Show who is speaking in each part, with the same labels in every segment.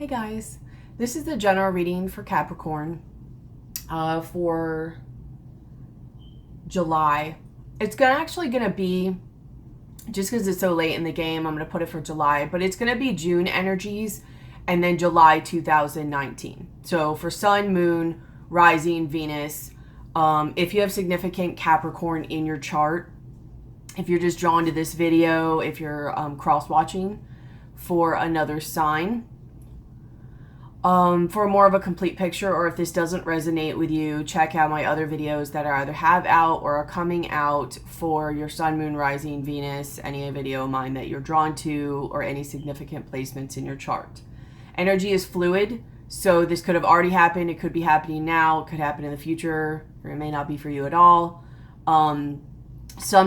Speaker 1: Hey guys, this is the general reading for Capricorn for July. It's actually going to be, just because it's so late in the game, I'm going to put it for July, but it's going to be June energies and then July 2019. So for Sun, Moon, Rising, Venus, if you have significant Capricorn in your chart, if you're just drawn to this video, if you're cross-watching for another sign, for more of a complete picture, or if this doesn't resonate with you, check out my other videos that I either have out or are coming out for your Sun, Moon, Rising, Venus, any video of mine that you're drawn to, or any significant placements in your chart. Energy is fluid, so this could have already happened, it could be happening now, it could happen in the future, or it may not be for you at all. Some,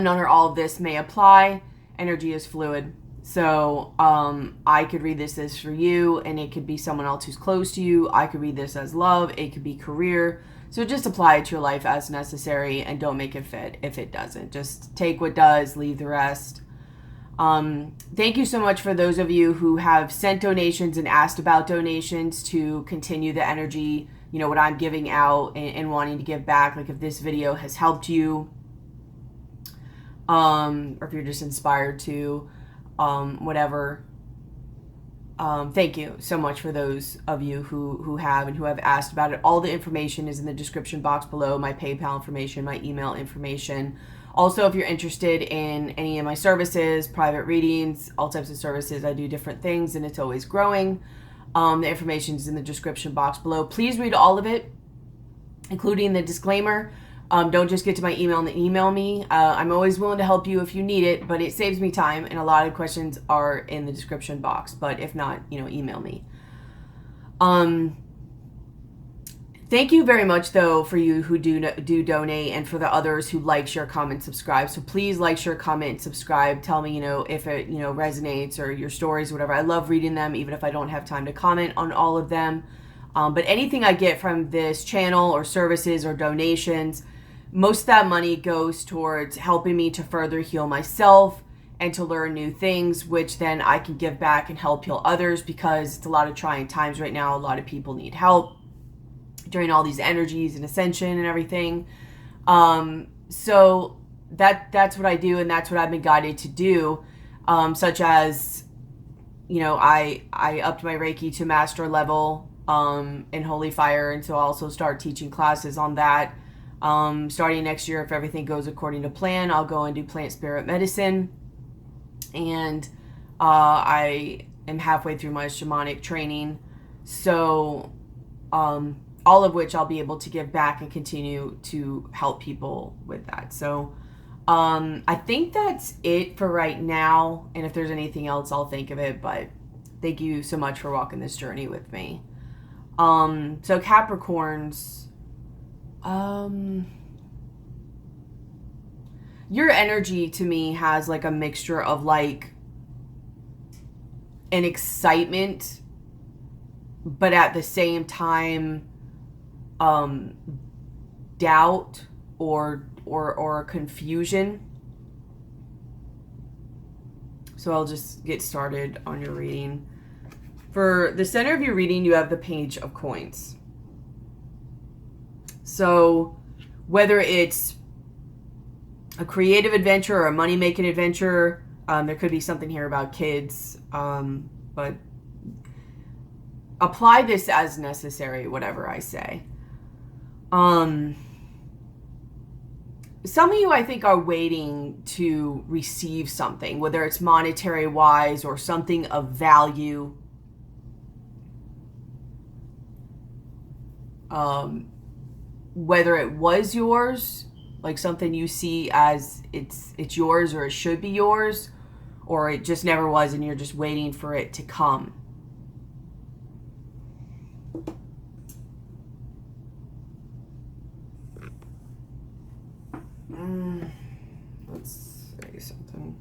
Speaker 1: none, or all of this may apply. Energy is fluid. So I could read this as for you, and it could be someone else who's close to you. I could read this as love. It could be career. So just apply it to your life as necessary, and don't make it fit if it doesn't. Just take what does, leave the rest. Thank you so much for those of you who have sent donations and asked about donations to continue the energy, you know, what I'm giving out and wanting to give back. Like if this video has helped you, or if you're just inspired to, whatever. Thank you so much for those of you who have and who have asked about it. All the information is in the description box below, my PayPal information, my email information. Also, if you're interested in any of my services, private readings, all types of services, I do different things and it's always growing. The information is in the description box below. Please read all of it, including the disclaimer. Don't just get to my email and then email me. I'm always willing to help you if you need it, but it saves me time, and a lot of questions are in the description box. But if not, you know, email me. Thank you very much, though, for you who do donate, and for the others who like, share, comment, subscribe. So please like, share, comment, subscribe. Tell me, you know, if it, you know, resonates, or your stories, whatever. I love reading them, even if I don't have time to comment on all of them. But anything I get from this channel or services or donations, most of that money goes towards helping me to further heal myself and to learn new things, which then I can give back and help heal others, because it's a lot of trying times right now. A lot of people need help during all these energies and ascension and everything. So that's what I do, and that's what I've been guided to do, such as, you know, I upped my Reiki to master level in Holy Fire, and so I'll also start teaching classes on that. Starting next year, if everything goes according to plan, I'll go and do plant spirit medicine. And I am halfway through my shamanic training. So all of which I'll be able to give back and continue to help people with that. So I think that's it for right now. And if there's anything else, I'll think of it. But thank you so much for walking this journey with me. So Capricorns, your energy to me has like a mixture of like an excitement, but at the same time, doubt or confusion. So I'll just get started on your reading. For the center of your reading, you have the Page of Coins. So whether it's a creative adventure or a money-making adventure, there could be something here about kids, but apply this as necessary, whatever I say. Some of you, I think, are waiting to receive something, whether it's monetary-wise or something of value. Whether it was yours, like something you see as it's yours or it should be yours, or it just never was and you're just waiting for it to come. Let's say something.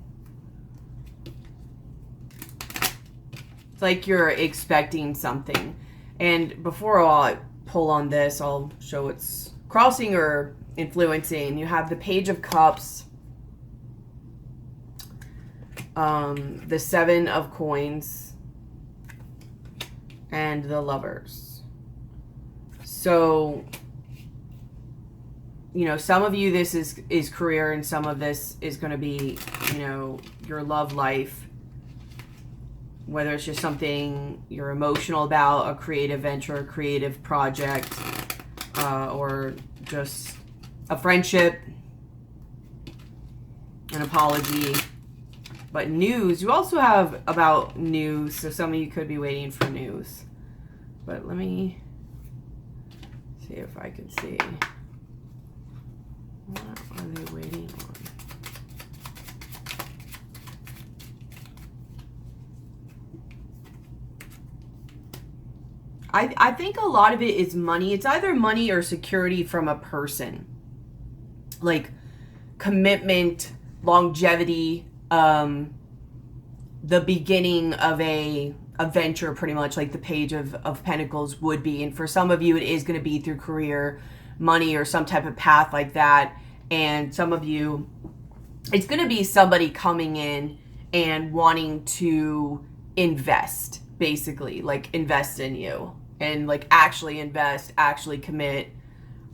Speaker 1: It's like you're expecting something. And before I pull on this, I'll show what's crossing or influencing. You have the Page of Cups, the Seven of Coins, and the Lovers. So, you know, some of you, this is career, and some of this is going to be, you know, your love life. Whether it's just something you're emotional about, a creative venture, a creative project, or just a friendship, an apology. But news, you also have about news, so some of you could be waiting for news. But let me see if I can see. What are they waiting on? I think a lot of it is money. It's either money or security from a person. Like commitment, longevity, the beginning of a venture, pretty much like the Page of Pentacles would be. And for some of you, it is going to be through career, money, or some type of path like that. And some of you, it's going to be somebody coming in and wanting to invest, basically, like invest in you. And like actually invest, actually commit.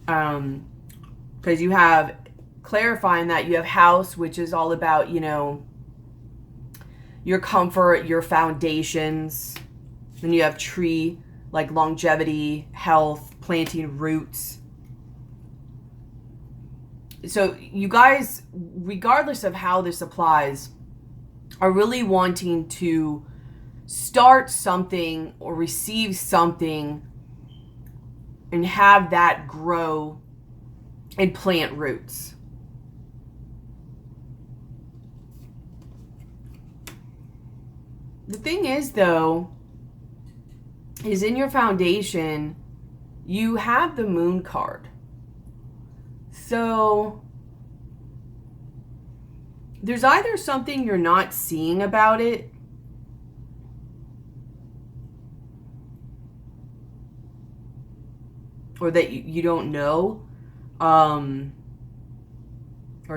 Speaker 1: Because you have, clarifying that, you have House, which is all about, you know, your comfort, your foundations. Then you have Tree, like longevity, health, planting roots. So you guys, regardless of how this applies, are really wanting to start something or receive something and have that grow and plant roots. The thing is, though, is in your foundation, you have the Moon card. So there's either something you're not seeing about it, or that you don't know, or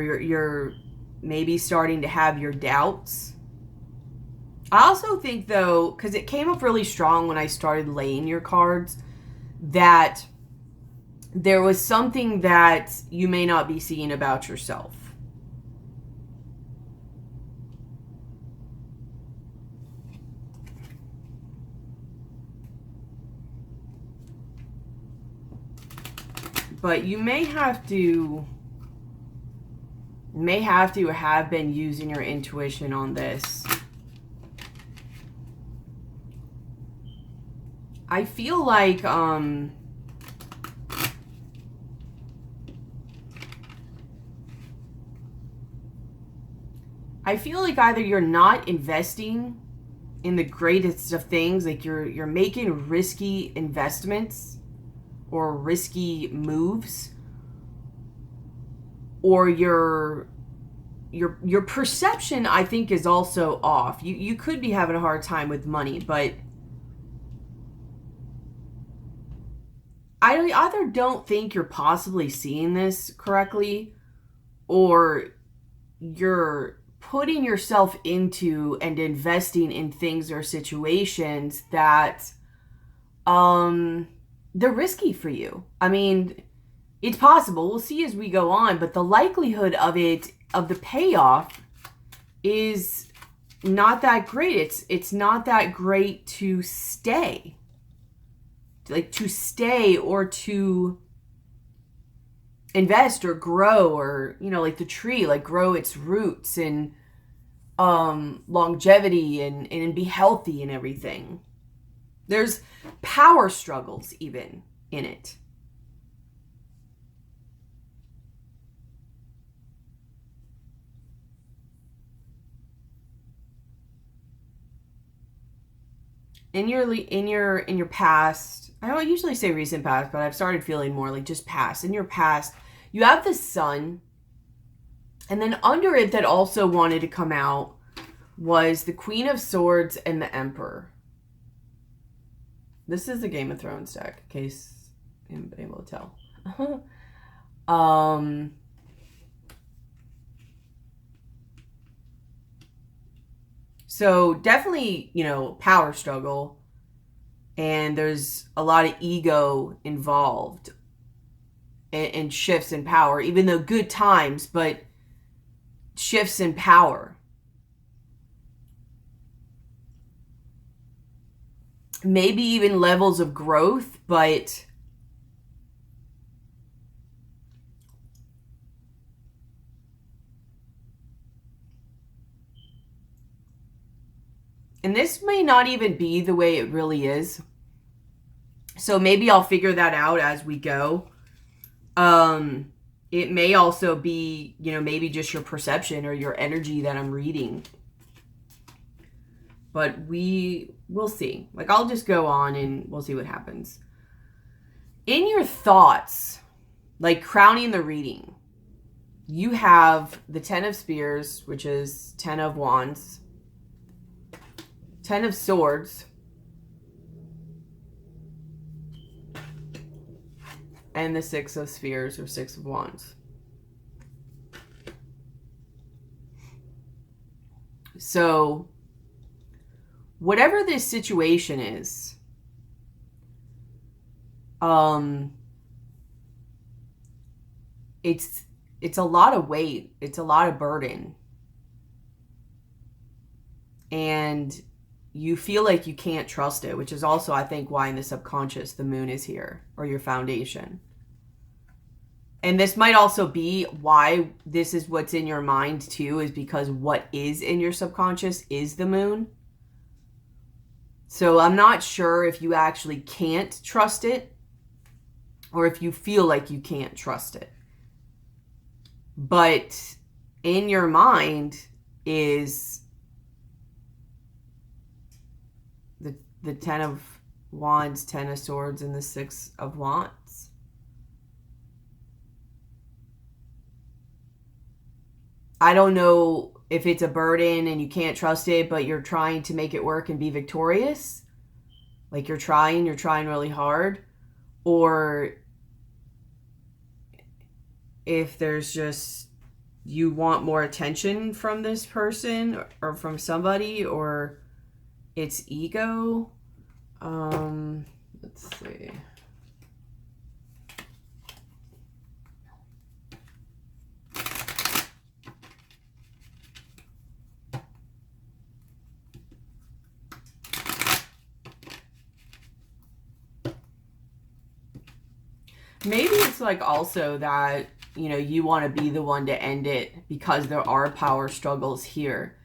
Speaker 1: you're maybe starting to have your doubts. I also think, though, because it came up really strong when I started laying your cards, that there was something that you may not be seeing about yourself. But you may have to have been using your intuition on this. I feel like either you're not investing in the greatest of things, like you're making risky investments or risky moves, or your perception, I think, is also off. You could be having a hard time with money, but I either don't think you're possibly seeing this correctly, or you're putting yourself into and investing in things or situations that they're risky for you. I mean, it's possible. We'll see as we go on, but the likelihood of the payoff is not that great. It's not that great to stay. Like to stay or to invest or grow, or, you know, like the tree, like grow its roots and longevity and be healthy and everything. There's power struggles even in it. In your past, I don't usually say recent past, but I've started feeling more like just past. In your past, you have the Sun, and then under it that also wanted to come out was the Queen of Swords and the Emperor. This is the Game of Thrones deck, in case anybody will tell. So definitely, you know, power struggle. And there's a lot of ego involved and shifts in power, even though good times, but shifts in power. Maybe even levels of growth, but and this may not even be the way it really is. So maybe I'll figure that out as we go. It may also be, you know, maybe just your perception or your energy that I'm reading. But we'll see. Like, I'll just go on and we'll see what happens. In your thoughts, like crowning the reading, you have the 10 of Spears, which is 10 of Wands, 10 of Swords, and the 6 of Spheres, or 6 of Wands. So, whatever this situation is, it's a lot of weight. It's a lot of burden. And you feel like you can't trust it, which is also, I think, why in the subconscious the moon is here, or your foundation. And this might also be why this is what's in your mind too, is because what is in your subconscious is the moon. So I'm not sure if you actually can't trust it or if you feel like you can't trust it. But in your mind is the 10 of Wands, 10 of Swords, and the 6 of Wands. I don't know if it's a burden and you can't trust it, but you're trying to make it work and be victorious. Like you're trying really hard. Or if there's just, you want more attention from this person or from somebody, or it's ego. Let's see. Maybe it's like also that, you know, you want to be the one to end it because there are power struggles here.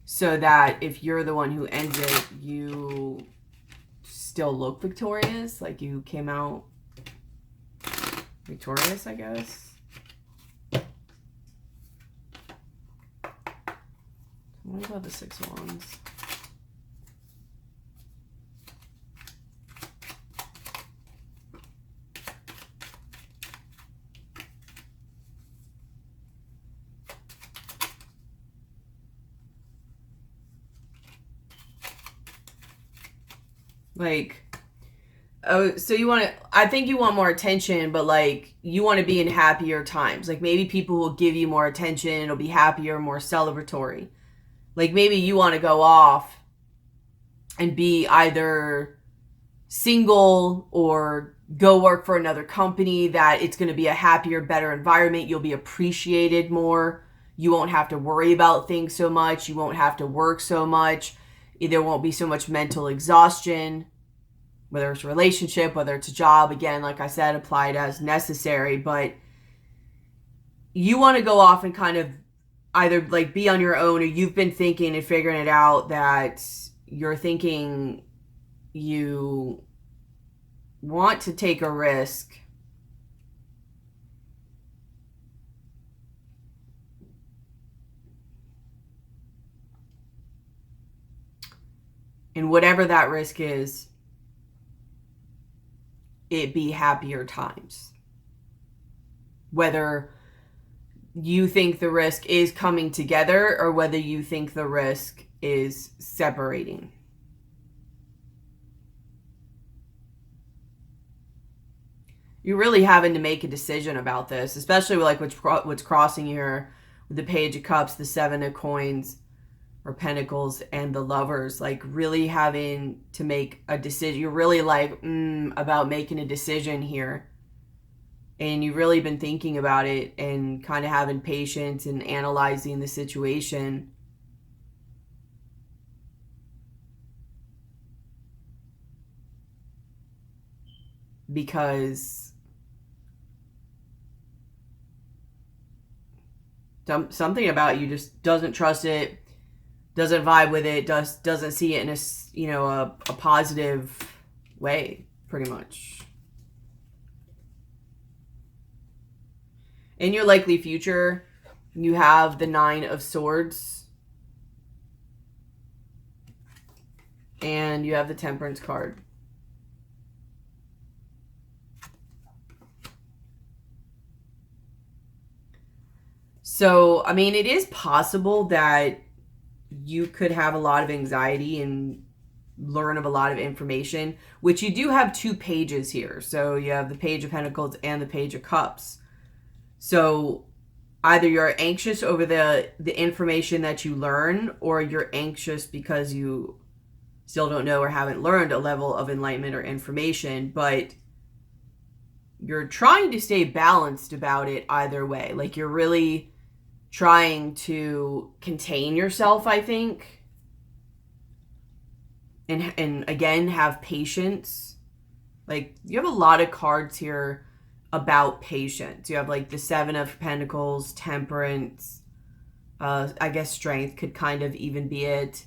Speaker 1: So that if you're the one who ends it, you still look victorious. Like you came out victorious, I guess. What about the 6 of Wands? Like, oh, so you want to, I think you want more attention, but like, you want to be in happier times. Like maybe people will give you more attention. It'll be happier, more celebratory. Like maybe you want to go off and be either single or go work for another company that it's going to be a happier, better environment. You'll be appreciated more. You won't have to worry about things so much. You won't have to work so much. There won't be so much mental exhaustion, whether it's a relationship, whether it's a job. Again, like I said, applied as necessary, but you want to go off and kind of either like be on your own, or you've been thinking and figuring it out that you're thinking you want to take a risk. And whatever that risk is, it be happier times. Whether you think the risk is coming together or whether you think the risk is separating. You're really having to make a decision about this, especially with like what's crossing here with the Page of Cups, the 7 of Coins, or Pentacles and the Lovers, like really having to make a decision. You're really like, about making a decision here. And you've really been thinking about it and kind of having patience and analyzing the situation. Because something about you just doesn't trust it, doesn't vibe with it, doesn't see it in a, you know, a positive way, pretty much. In your likely future, you have the Nine of Swords. And you have the Temperance card. So, I mean, it is possible that you could have a lot of anxiety and learn of a lot of information, which you do have two pages here. So you have the Page of Pentacles and the Page of Cups. So either you're anxious over the information that you learn, or you're anxious because you still don't know or haven't learned a level of enlightenment or information, but you're trying to stay balanced about it either way. Like you're really trying to contain yourself, I think. And again, have patience. Like you have a lot of cards here about patience. You have like the Seven of Pentacles, Temperance, I guess Strength could kind of even be it.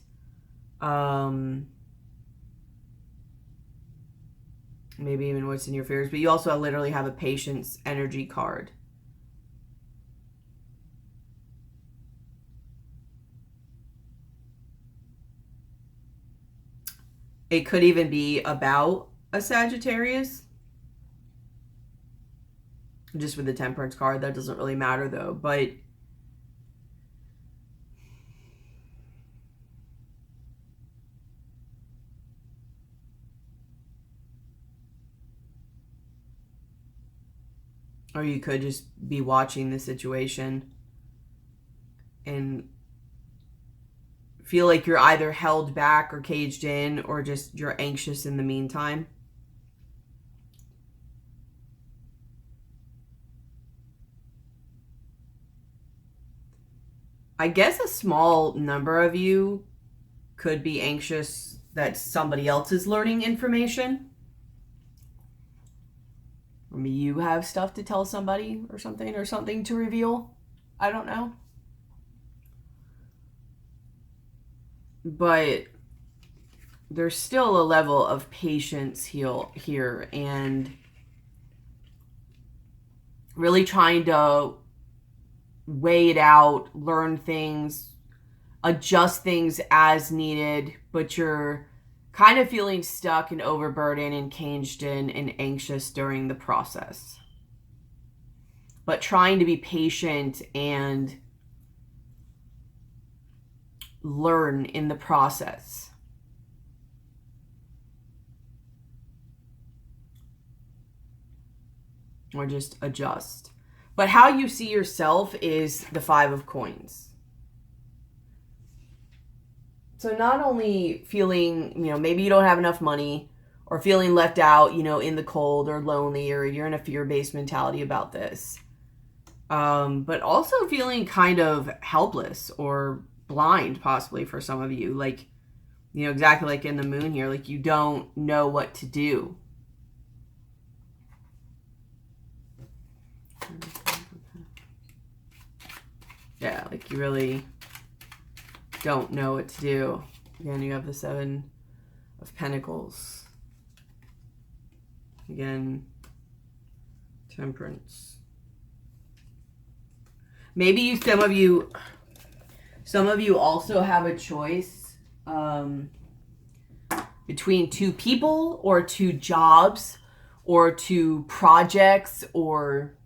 Speaker 1: Maybe even What's in Your Fears, but you also literally have a Patience energy card. It could even be about a Sagittarius. Just with the Temperance card, that doesn't really matter though, but or you could just be watching the situation and feel like you're either held back or caged in, or just you're anxious in the meantime. I guess a small number of you could be anxious that somebody else is learning information. Or maybe you have stuff to tell somebody or something to reveal. I don't know. But there's still a level of patience here, and really trying to weigh it out, learn things, adjust things as needed, but you're kind of feeling stuck and overburdened and caged in and anxious during the process. But trying to be patient and learn in the process. Or just adjust. But how you see yourself is the Five of Coins. So not only feeling, maybe you don't have enough money, or feeling left out, in the cold, or lonely, or you're in a fear-based mentality about this. But also feeling kind of helpless or blind, possibly, for some of you. Like, exactly like in the Moon here, like you don't know what to do. Yeah, like you really don't know what to do. Again, you have the Seven of Pentacles. Again, Temperance. Maybe some of you also have a choice between two people, or two jobs, or two projects, or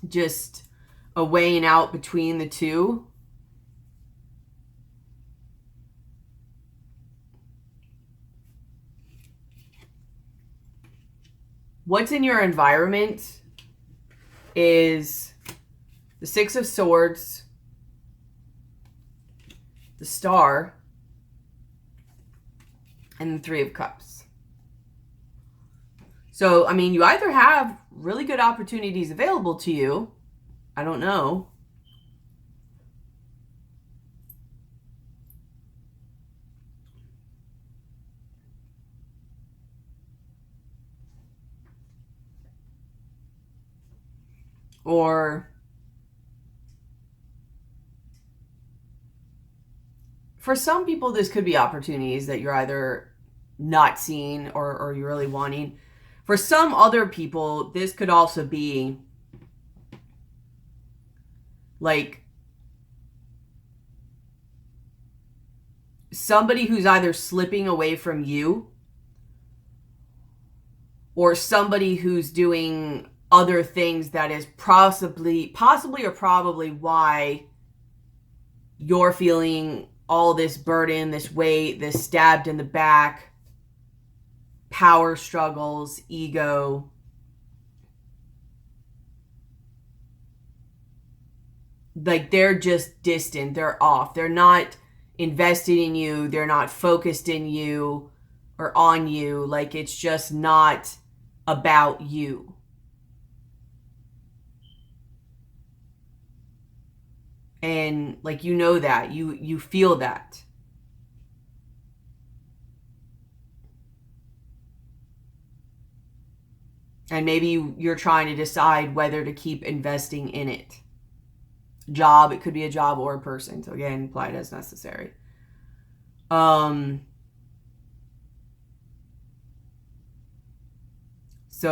Speaker 1: just a weighing out between the two. What's in your environment is the Six of Swords, the Star, and the Three of Cups. So, I mean, you either have really good opportunities available to you. I don't know. Or for some people, this could be opportunities that you're either not seeing or you're really wanting. For some other people, this could also be like somebody who's either slipping away from you or somebody who's doing other things that is possibly or probably why you're feeling all this burden, this weight, this stabbed in the back, power struggles, ego. Like they're just distant, they're off. They're not invested in you, they're not focused in you or on you. Like it's just not about you. And like you know that, you feel that. And maybe you're trying to decide whether to keep investing in it. Job, it could be a job or a person. So again, applied as necessary. So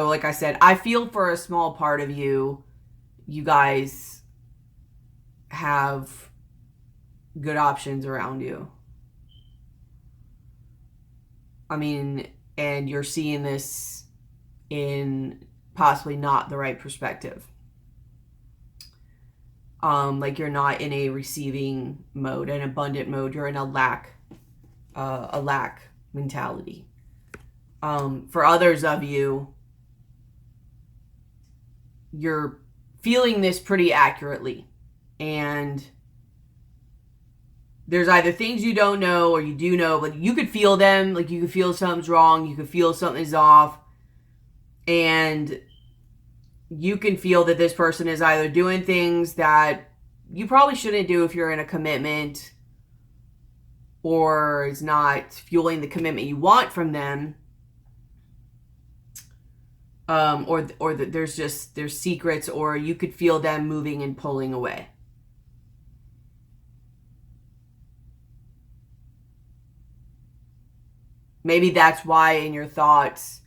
Speaker 1: like I said, I feel for a small part of you, you guys have good options around you. I mean, and you're seeing this in possibly not the right perspective. Like you're not in a receiving mode, an abundant mode. You're in a lack mentality. For others of you, you're feeling this pretty accurately. And there's either things you don't know or you do know, but you could feel them. Like you could feel something's wrong. You could feel something's off. And you can feel that this person is either doing things that you probably shouldn't do if you're in a commitment, or is not fueling the commitment you want from them. There's secrets, or you could feel them moving and pulling away. Maybe that's why in your thoughts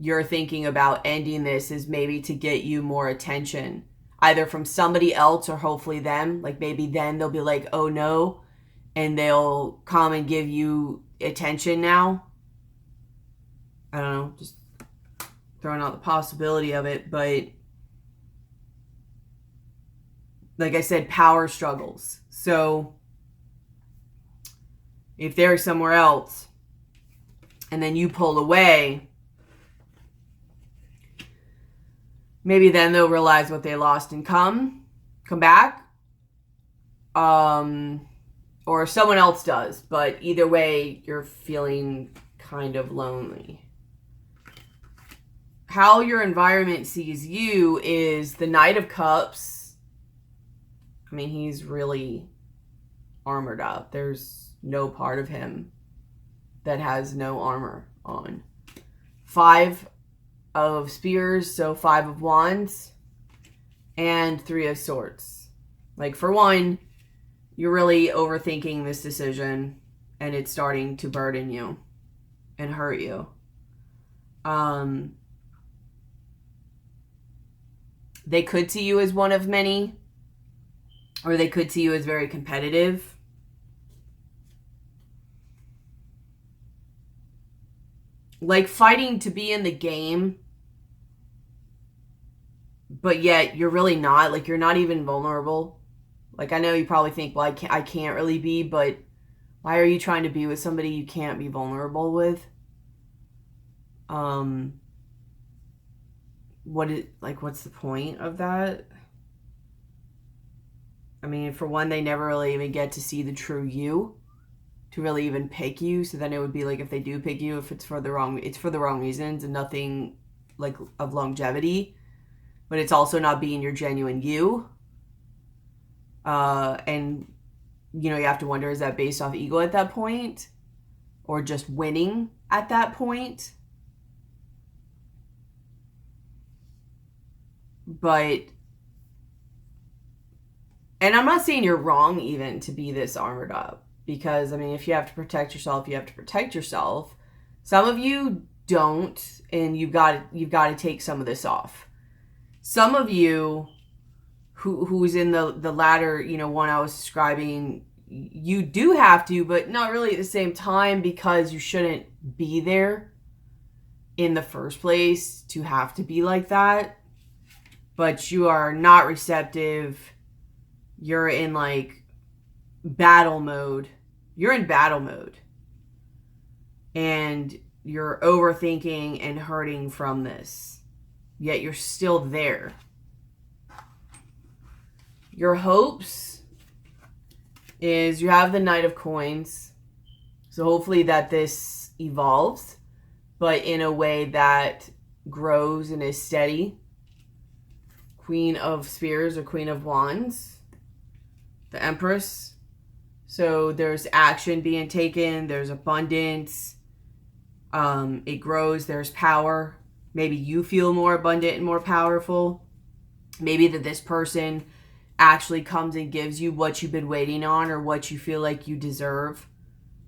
Speaker 1: you're thinking about ending this, is maybe to get you more attention, either from somebody else or hopefully them. Like maybe then they'll be like, oh no, and they'll come and give you attention now. I don't know, just throwing out the possibility of it. But like I said, power struggles. So if they're somewhere else and then you pull away, maybe then they'll realize what they lost and come back. Or someone else does. But either way, you're feeling kind of lonely. How your environment sees you is the Knight of Cups. I mean, he's really armored up. There's no part of him that has no armor on. 5 of Spears, so 5 of Wands, and 3 of Swords. Like for one, you're really overthinking this decision and it's starting to burden you and hurt you. They could see you as one of many, or they could see you as very competitive. Like fighting to be in the game, but yet you're really not. Like you're not even vulnerable. Like I know you probably think, well, I can't really be, but why are you trying to be with somebody you can't be vulnerable with? What's the point of that? I mean, for one, they never really even get to see the true you. to really even pick you. So then it would be like, if they do pick you, if it's for the wrong reasons and nothing like of longevity, but it's also not being your genuine you. And you know, you have to wonder, is that based off ego at that point, or just winning at that point? But, and I'm not saying you're wrong even to be this armored up, because I mean, if you have to protect yourself, you have to protect yourself. Some of you don't, and you've got to take some of this off. Some of you who's in the latter, you know, one I was describing, you do have to, but not really at the same time, because you shouldn't be there in the first place to have to be like that. But you are not receptive. You're in like battle mode. You're in battle mode. And you're overthinking and hurting from this. Yet you're still there. Your hopes is you have the Knight of Coins. So hopefully that this evolves, but in a way that grows and is steady. Queen of Spears or Queen of Wands. The Empress. So there's action being taken. There's abundance. It grows. There's power. Maybe you feel more abundant and more powerful. Maybe that this person actually comes and gives you what you've been waiting on, or what you feel like you deserve.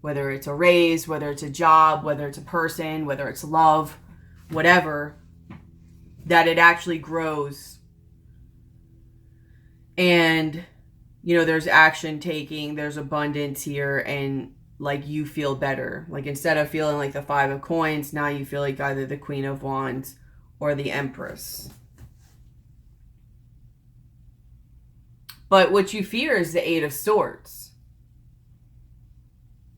Speaker 1: Whether it's a raise, whether it's a job, whether it's a person, whether it's love, whatever. That it actually grows. And, you know, there's action taking, there's abundance here, and like you feel better. Like instead of feeling like the Five of Coins, now you feel like either the Queen of Wands or the Empress. But what you fear is the Eight of Swords.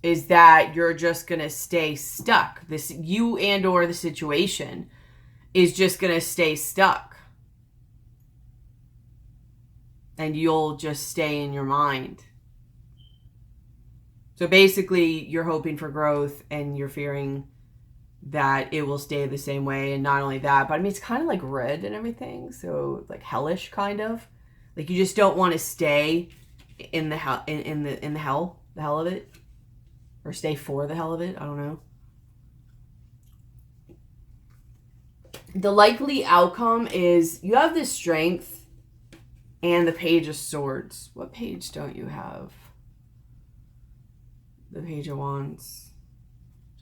Speaker 1: Is that you're just going to stay stuck. This, you and or the situation is just going to stay stuck. And you'll just stay in your mind. So basically, you're hoping for growth and you're fearing that it will stay the same way. And not only that, but I mean, it's kind of like red and everything. So like hellish kind of. Like you just don't want to stay in the hell, in the hell of it. Or stay for the hell of it. I don't know. The likely outcome is you have this strength and the Page of Swords. What page don't you have? The Page of Wands.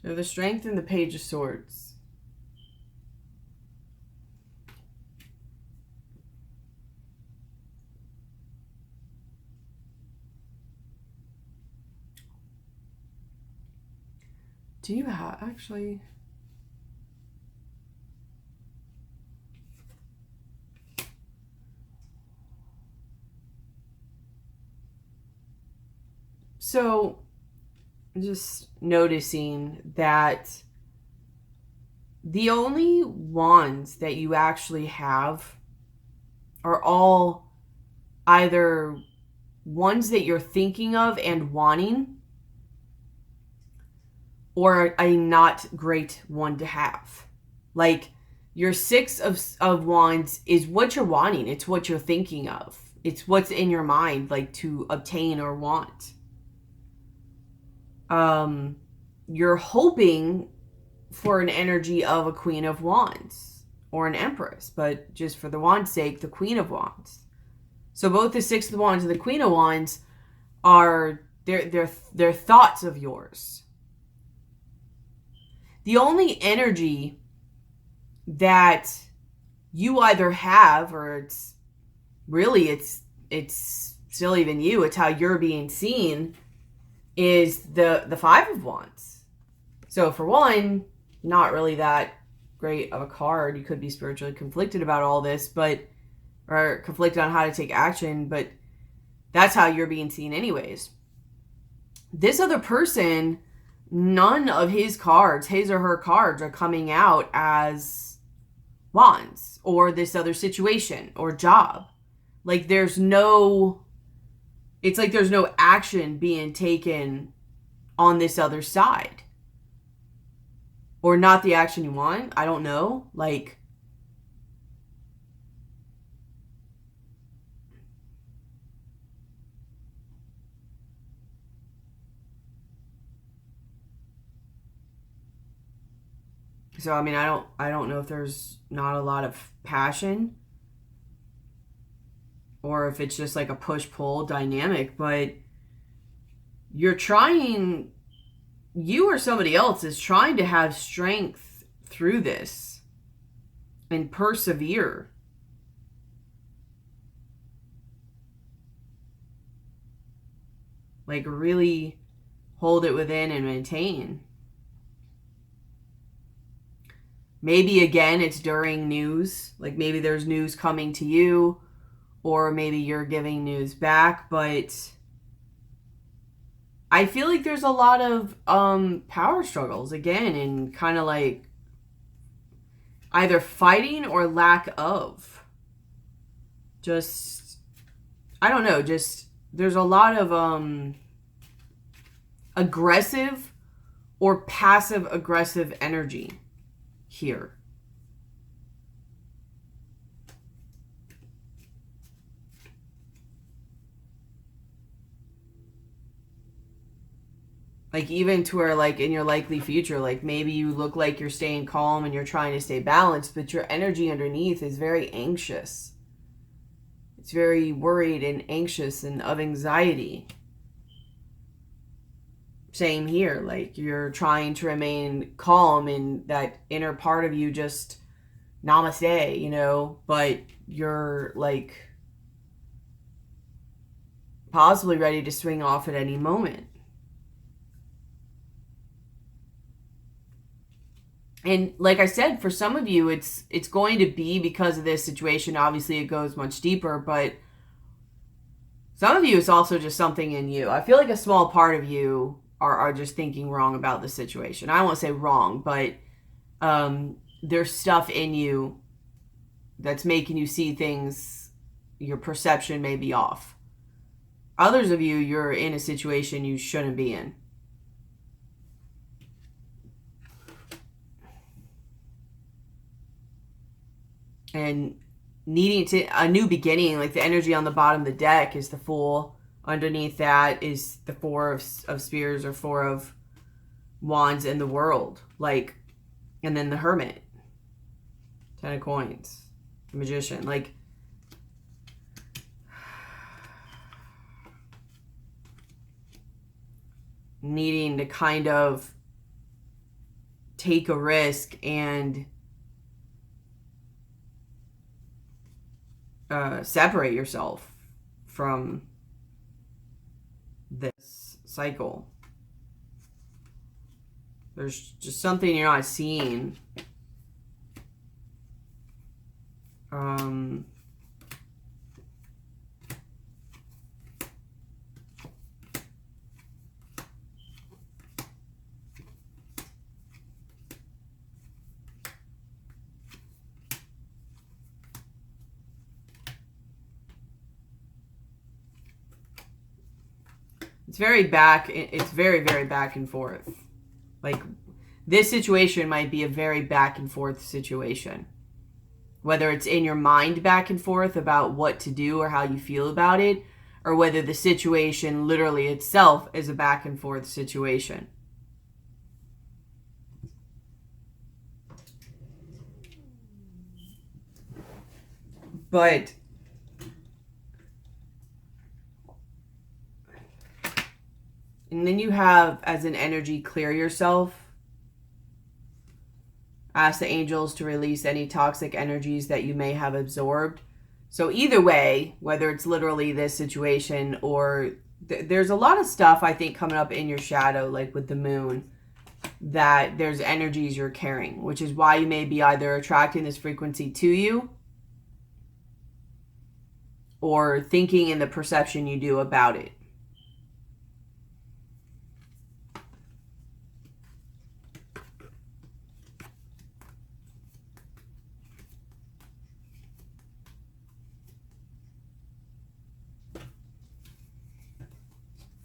Speaker 1: So the strength and the Page of Swords. Do you have, actually... So, just noticing that the only wands that you actually have are all either ones that you're thinking of and wanting, or a not great one to have. Like, your Six of Wands is what you're wanting. It's what you're thinking of. It's what's in your mind, like, to obtain or want. You're hoping for an energy of a Queen of Wands or an Empress, but just for the wand's sake, the Queen of Wands. So both the Six of Wands and the Queen of Wands are, they're thoughts of yours. The only energy that you either have, or it's still even you, it's how you're being seen, is the Five of Wands. So for one, not really that great of a card. You could be spiritually conflicted about all this, or conflicted on how to take action, but that's how you're being seen anyways. This other person, none of his cards, his or her cards, are coming out as wands or this other situation or job. Like there's no, it's like there's no action being taken on this other side. Or not the action you want. I don't know. Like, so I mean, I don't know if there's not a lot of passion or if it's just like a push-pull dynamic, but you're trying, you or somebody else is trying to have strength through this and persevere. Like, really hold it within and maintain. Maybe again, it's during news. Like, maybe there's news coming to you, or maybe you're giving news back, but I feel like there's a lot of power struggles again, and kind of like either fighting or lack of. Just, I don't know, just there's a lot of aggressive or passive aggressive energy here. Like, even to where, like, in your likely future, like, maybe you look like you're staying calm and you're trying to stay balanced, but your energy underneath is very anxious. It's very worried and anxious and of anxiety. Same here. Like, you're trying to remain calm and that inner part of you just namaste, you know, but you're, like, possibly ready to swing off at any moment. And like I said, for some of you, it's going to be because of this situation. Obviously, it goes much deeper, but some of you, it's also just something in you. I feel like a small part of you are just thinking wrong about the situation. I won't say wrong, but there's stuff in you that's making you see things, your perception may be off. Others of you, you're in a situation you shouldn't be in. And needing to a new beginning, like the energy on the bottom of the deck is the Fool. Underneath that is the Four of Spears or Four of Wands in the World. Like, and then the Hermit. 10 of Coins. The Magician. Like, needing to kind of take a risk and separate yourself from this cycle. There's just something you're not seeing. It's very very back and forth. Like, this situation might be a very back and forth situation. Whether it's in your mind back and forth about what to do or how you feel about it, or whether the situation literally itself is a back and forth situation. But and then you have, as an energy, clear yourself. Ask the angels to release any toxic energies that you may have absorbed. So either way, whether it's literally this situation or there's a lot of stuff, I think, coming up in your shadow, like with the moon, that there's energies you're carrying, which is why you may be either attracting this frequency to you or thinking in the perception you do about it.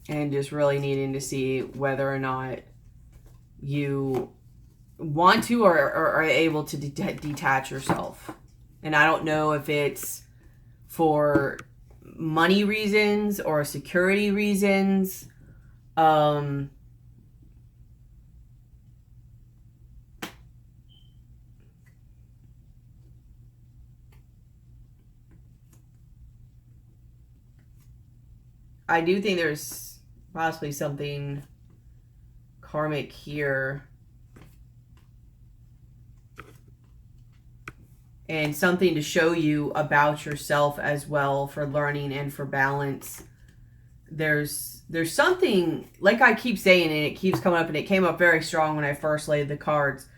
Speaker 1: and just really needing to see whether or not you want to or are able to detach yourself. And I don't know if it's for money reasons or security reasons. I do think there's possibly something karmic here. And something to show you about yourself as well, for learning and for balance. There's something, like I keep saying, and it keeps coming up, and it came up very strong when I first laid the cards.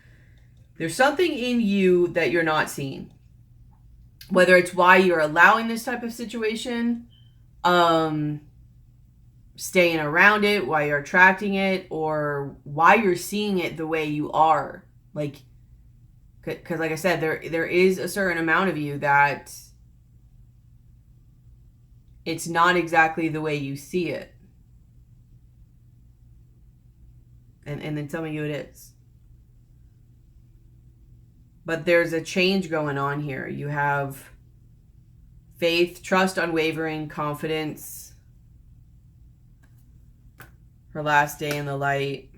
Speaker 1: There's something in you that you're not seeing. Whether it's why you're allowing this type of situation, staying around it, why you're attracting it, or why you're seeing it the way you are. Like, because like I said, there is a certain amount of you that it's not exactly the way you see it. And then some of you it is. But there's a change going on here. You have faith, trust, unwavering, confidence. Her last day in the light.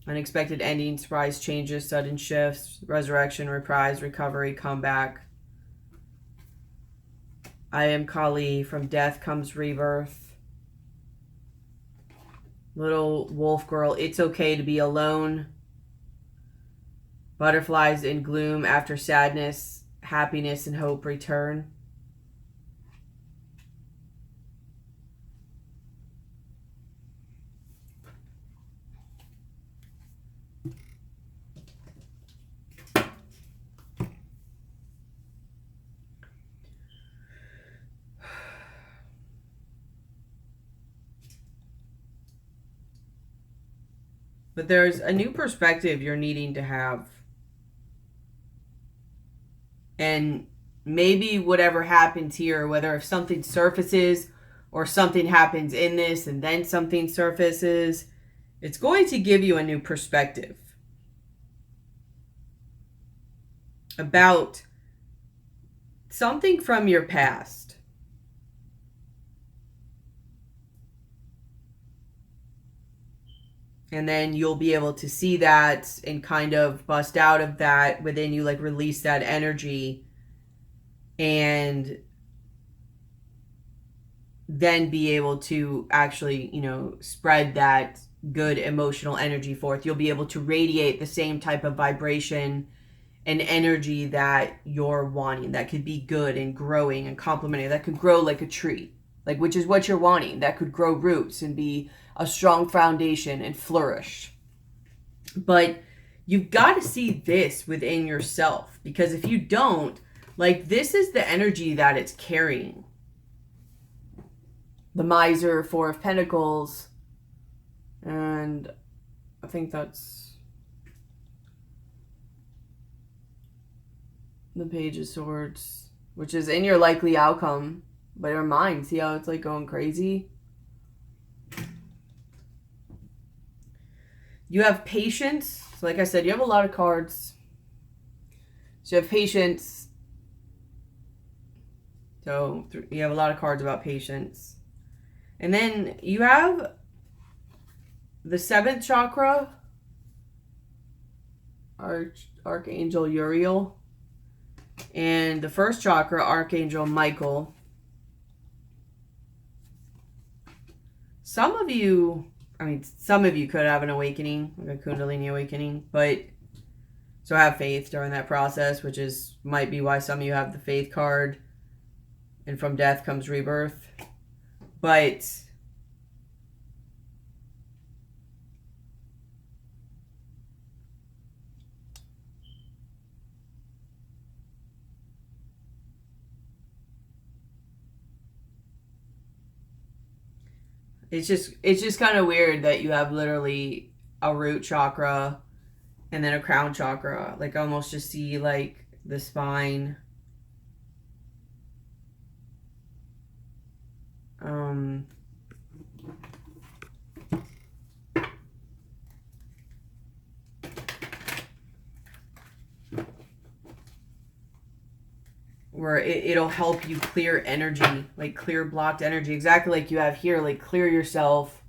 Speaker 1: Unexpected ending, surprise changes, sudden shifts, resurrection, reprise, recovery, comeback. I am Kali. From death comes rebirth. Little wolf girl. It's okay to be alone. Butterflies in gloom, after sadness, happiness and hope return. But there's a new perspective you're needing to have. And maybe whatever happens here, whether if something surfaces or something happens in this and then something surfaces, it's going to give you a new perspective about something from your past. And then you'll be able to see that and kind of bust out of that within you, like release that energy, and then be able to actually, you know, spread that good emotional energy forth. You'll be able to radiate the same type of vibration and energy that you're wanting, that could be good and growing and complementing, that could grow like a tree, like, which is what you're wanting, that could grow roots and be a strong foundation and flourish. But you've got to see this within yourself, because if you don't, like, this is the energy that it's carrying. The miser, Four of Pentacles, and I think that's the Page of Swords, which is in your likely outcome, but your mind, see how it's like going crazy? You have patience. So like I said, you have a lot of cards. So you have patience. So you have a lot of cards about patience. And then you have the 7th chakra, Archangel Uriel. And the 1st chakra, Archangel Michael. Some of you could have an awakening, like a Kundalini awakening, but so have faith during that process, which might be why some of you have the faith card, and from death comes rebirth. But it's just kind of weird that you have literally a root chakra and then a crown chakra. Like, almost just see like the spine. where it'll help you clear energy, like clear blocked energy, exactly like you have here, like clear yourself.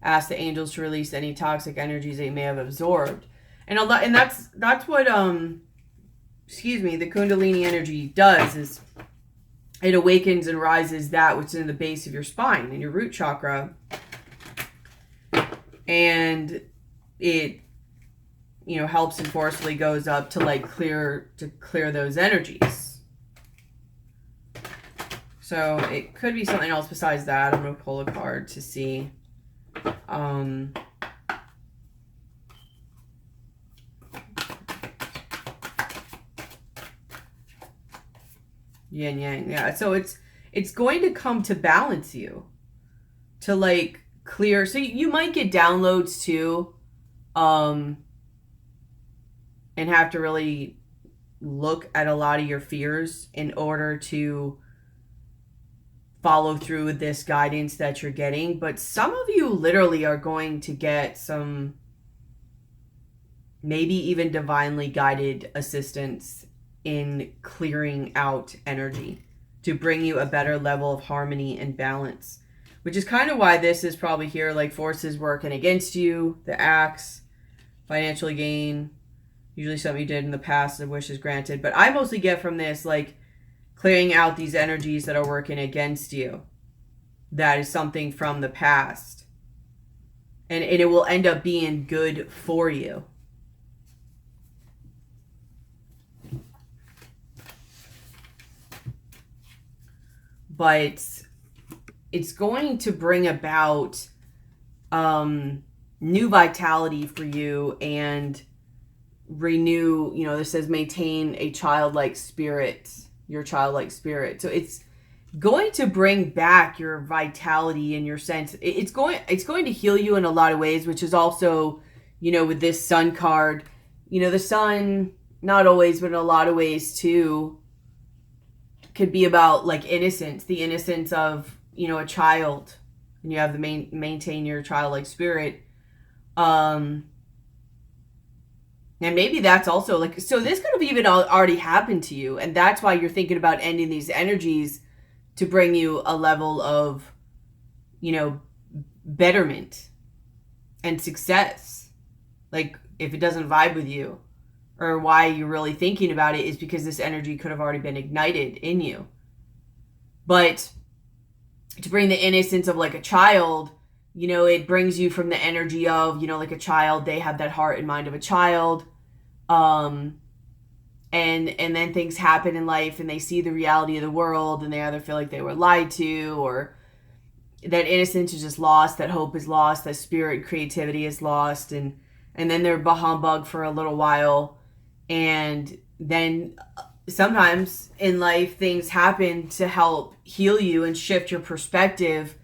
Speaker 1: Ask the angels to release any toxic energies they may have absorbed. And that's what excuse me, the Kundalini energy does, is it awakens and rises that which is in the base of your spine, in your root chakra. And it, you know, helps and forcefully goes up to like clear those energies. So it could be something else besides that. I'm going to pull a card to see. Yin yang, yeah. So it's going to come to balance you, to like clear. So you might get downloads too, and have to really look at a lot of your fears in order to follow through with this guidance that you're getting. But some of you literally are going to get some maybe even divinely guided assistance in clearing out energy to bring you a better level of harmony and balance, which is kind of why this is probably here, like forces working against you, the axe, financial gain, usually something you did in the past, the wish is granted. But I mostly get from this, like, clearing out these energies that are working against you. That is something from the past. And it will end up being good for you. But it's going to bring about new vitality for you and renew, you know, this says maintain a childlike spirit, your childlike spirit. So it's going to bring back your vitality and your sense. It's going to heal you in a lot of ways, which is also, you know, with this sun card, you know, the sun, not always, but in a lot of ways too, could be about like innocence, the innocence of, you know, a child, and you have to maintain your childlike spirit. And maybe that's also like, so this could have even already happened to you, and that's why you're thinking about ending these energies to bring you a level of, you know, betterment and success. Like, if it doesn't vibe with you, or why you're really thinking about it, is because this energy could have already been ignited in you. But to bring the innocence of like a child, you know, it brings you from the energy of, you know, like a child, they have that heart and mind of a child. And then things happen in life and they see the reality of the world and they either feel like they were lied to, or that innocence is just lost, that hope is lost, that spirit creativity is lost, and then they're bah humbug for a little while. And then sometimes in life things happen to help heal you and shift your perspective,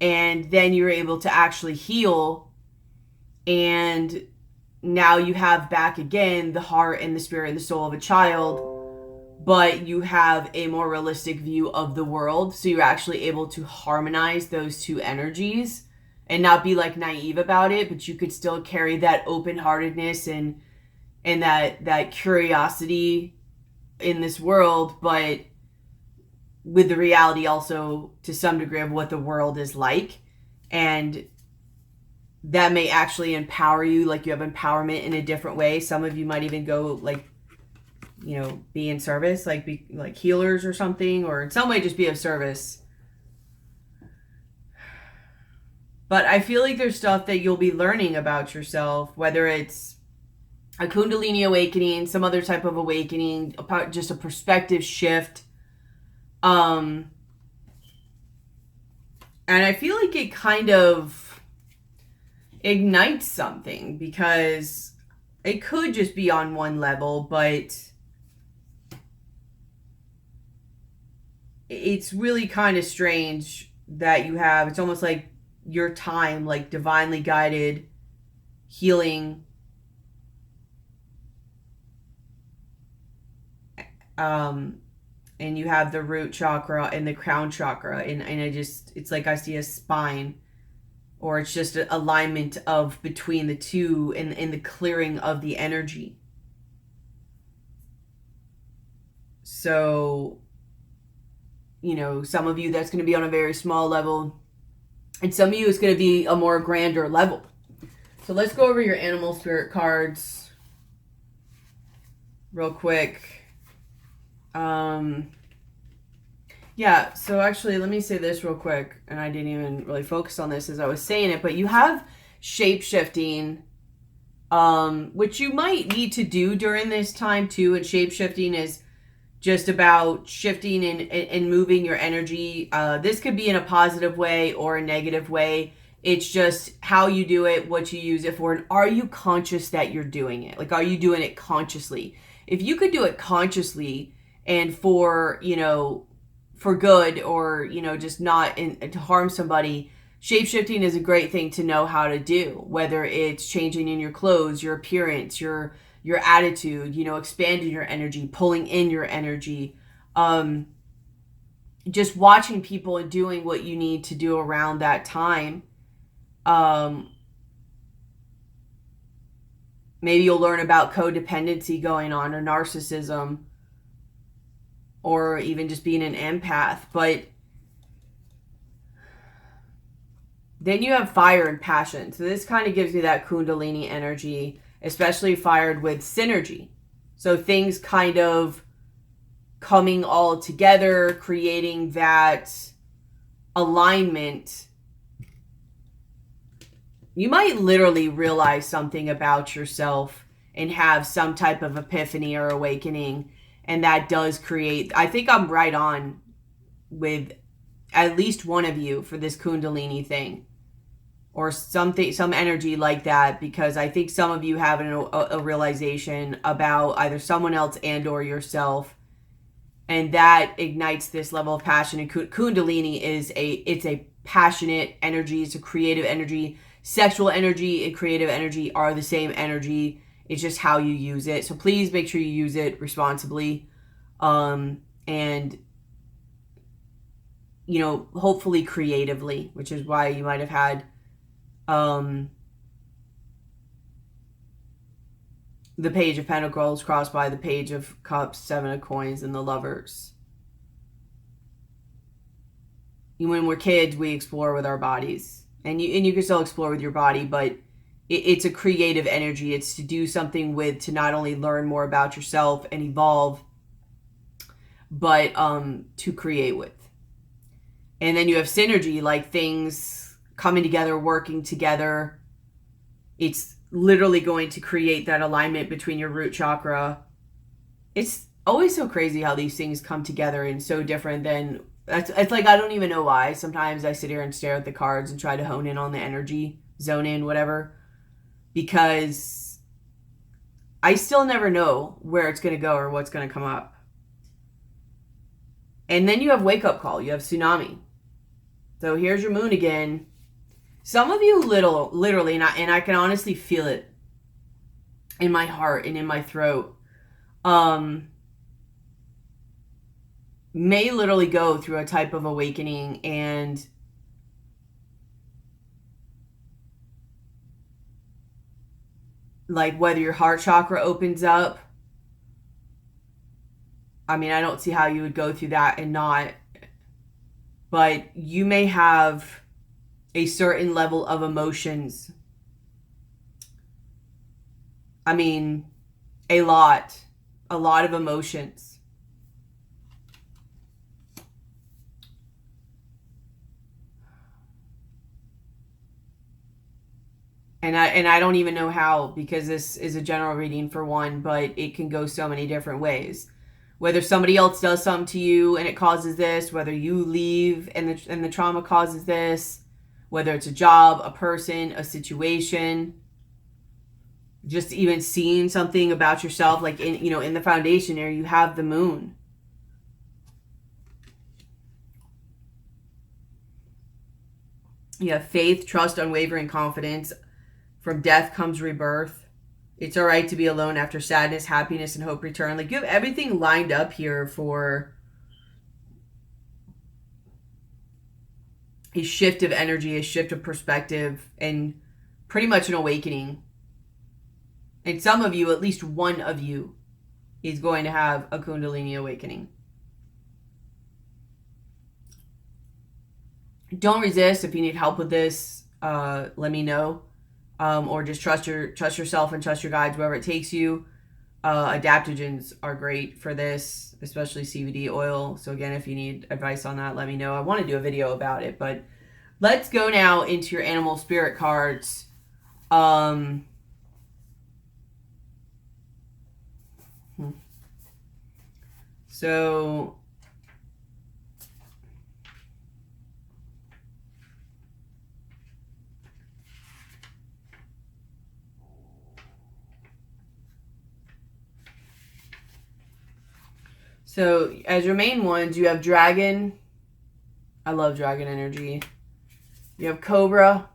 Speaker 1: and then you're able to actually heal, and now you have back again the heart and the spirit and the soul of a child, but you have a more realistic view of the world. So you're actually able to harmonize those two energies and not be like naive about it, but you could still carry that open-heartedness and that curiosity in this world, but with the reality also to some degree of what the world is like. And that may actually empower you, like you have empowerment in a different way. Some of you might even go like, you know, be in service, like be like healers or something, or in some way just be of service. But I feel like there's stuff that you'll be learning about yourself, whether it's a Kundalini awakening, some other type of awakening, just a perspective shift. And I feel like it kind of ignites something, because it could just be on one level, but it's really kind of strange that you have, it's almost like your time, like divinely guided healing, and you have the root chakra and the crown chakra, and it's like I see a spine, or it's just an alignment of between the two in the clearing of the energy. So, you know, some of you that's going to be on a very small level, and some of you it's going to be a more grander level. So let's go over your animal spirit cards real quick. Yeah, so actually, let me say this real quick, and I didn't even really focus on this as I was saying it, but you have shape-shifting, which you might need to do during this time too, and shape-shifting is just about shifting and moving your energy. This could be in a positive way or a negative way. It's just how you do it, what you use it for, and are you conscious that you're doing it? Like, are you doing it consciously? If you could do it consciously and for, you know, for good, or, you know, just not to harm somebody, shape-shifting is a great thing to know how to do, whether it's changing in your clothes, your appearance, your attitude, you know, expanding your energy, pulling in your energy, just watching people and doing what you need to do around that time. Maybe you'll learn about codependency going on, or narcissism, or even just being an empath. But then you have fire and passion. So this kind of gives you that Kundalini energy, especially fired with synergy. So things kind of coming all together, creating that alignment. You might literally realize something about yourself and have some type of epiphany or awakening. And that does create, I think I'm right on with at least one of you for this Kundalini thing, or something, some energy like that, because I think some of you have a realization about either someone else and or yourself, and that ignites this level of passion. And Kundalini it's a passionate energy. It's a creative energy. Sexual energy and creative energy are the same energy. It's just how you use it. So please make sure you use it responsibly. And, you know, hopefully creatively, which is why you might have had the Page of Pentacles crossed by the Page of Cups, Seven of Coins, and the Lovers. When we're kids, we explore with our bodies. And you can still explore with your body, but it's a creative energy. It's to do something with, to not only learn more about yourself and evolve, but to create with. And then you have synergy, like things coming together, working together. It's literally going to create that alignment between your root chakra. It's always so crazy how these things come together and so different than... It's like, I don't even know why. Sometimes I sit here and stare at the cards and try to hone in on the energy, zone in, whatever, because I still never know where it's going to go or what's going to come up. And then you have wake up call. You have tsunami. So here's your moon again. Some of you literally, and I can honestly feel it in my heart and in my throat, may literally go through a type of awakening, and like whether your heart chakra opens up. I mean, I don't see how you would go through that and not, but you may have a certain level of emotions. I mean, a lot of emotions. And I don't even know how, because this is a general reading for one, but it can go so many different ways. Whether somebody else does something to you and it causes this, whether you leave and the trauma causes this, whether it's a job, a person, a situation, just even seeing something about yourself, like in the foundation area, you have the moon. You have faith, trust, unwavering confidence. From death comes rebirth. It's all right to be alone after sadness, happiness, and hope return. Like, you have everything lined up here for a shift of energy, a shift of perspective, and pretty much an awakening. And some of you, at least one of you, is going to have a Kundalini awakening. Don't resist. If you need help with this, let me know. Or just trust yourself and trust your guides wherever it takes you. Adaptogens are great for this, especially CBD oil. So again, if you need advice on that, let me know. I want to do a video about it, but let's go now into your animal spirit cards. So as your main ones, you have Dragon. I love Dragon energy. You have Cobra.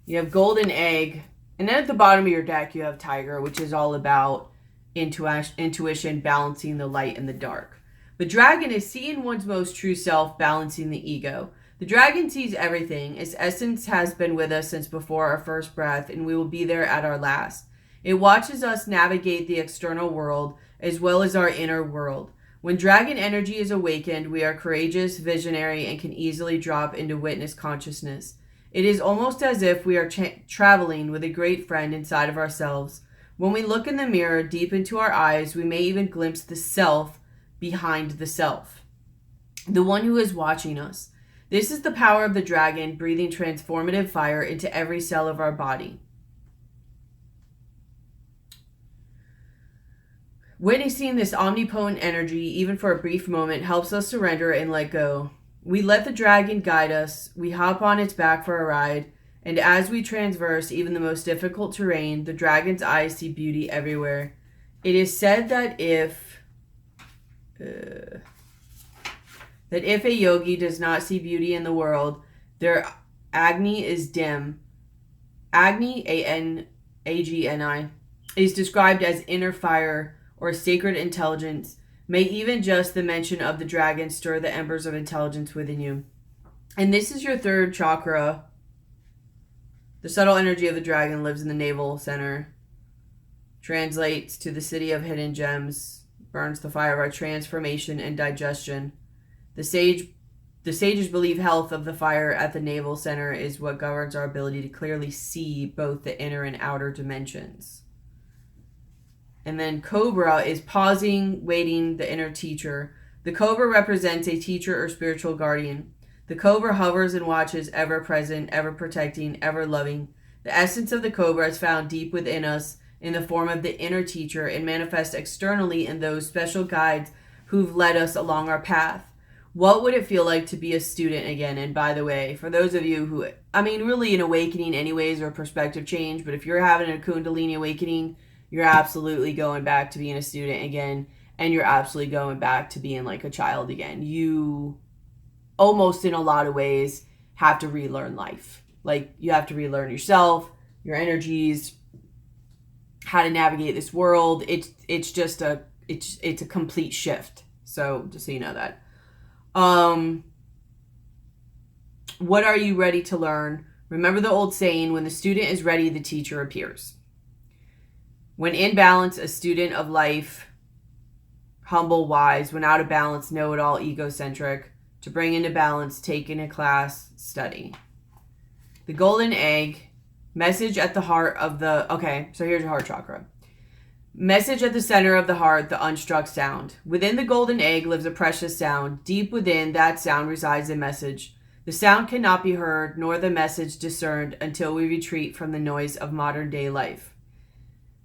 Speaker 1: You have Golden Egg. And then at the bottom of your deck, you have Tiger, which is all about intuition, balancing the light and the dark. But Dragon is seeing one's most true self, balancing the ego. The dragon sees everything. Its essence has been with us since before our first breath, and we will be there at our last. It watches us navigate the external world as well as our inner world. When dragon energy is awakened, we are courageous, visionary, and can easily drop into witness consciousness. It is almost as if we are traveling with a great friend inside of ourselves. When we look in the mirror deep into our eyes, we may even glimpse the self behind the self, the one who is watching us. This is the power of the dragon, breathing transformative fire into every cell of our body. Witnessing this omnipotent energy, even for a brief moment, helps us surrender and let go. We let the dragon guide us. We hop on its back for a ride. And as we traverse even the most difficult terrain, the dragon's eyes see beauty everywhere. It is said that if a yogi does not see beauty in the world, their Agni is dim. Agni, A-N-A-G-N-I, is described as inner fire or sacred intelligence. May even just the mention of the dragon stir the embers of intelligence within you. And this is your third chakra. The subtle energy of the dragon lives in the navel center. Translates to the city of hidden gems. Burns the fire of our transformation and digestion. The sages believe health of the fire at the navel center is what governs our ability to clearly see both the inner and outer dimensions. And then Cobra is pausing, waiting, the inner teacher. The Cobra represents a teacher or spiritual guardian. The Cobra hovers and watches, ever present, ever protecting, ever loving. The essence of the Cobra is found deep within us in the form of the inner teacher and manifests externally in those special guides who've led us along our path. What would it feel like to be a student again? And by the way, for those of you who, really an awakening anyways, or a perspective change, but if you're having a Kundalini awakening, you're absolutely going back to being a student again, and you're absolutely going back to being like a child again. You almost in a lot of ways have to relearn life. Like, you have to relearn yourself, your energies, how to navigate this world. It's just a complete shift. So just so you know that. What are you ready to learn? Remember the old saying, when the student is ready, the teacher appears. When in balance, a student of life, humble, wise. When out of balance, know-it-all, egocentric. To bring into balance, take in a class, study. The golden egg, message at the heart of the... Okay, so here's your heart chakra. Message at the center of the heart, the unstruck sound. Within the golden egg lives a precious sound. Deep within that sound resides a message. The sound cannot be heard, nor the message discerned, until we retreat from the noise of modern day life.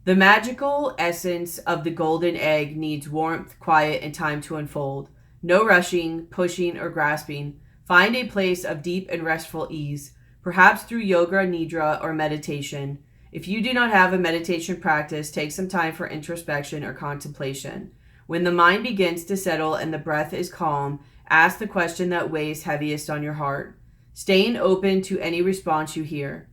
Speaker 1: The magical essence of the golden egg needs warmth, quiet, and time to unfold. No rushing, pushing, or grasping. Find a place of deep and restful ease, perhaps through yoga, nidra, or meditation. If you do not have a meditation practice, take some time for introspection or contemplation. When the mind begins to settle and the breath is calm, ask the question that weighs heaviest on your heart. Staying open to any response you hear.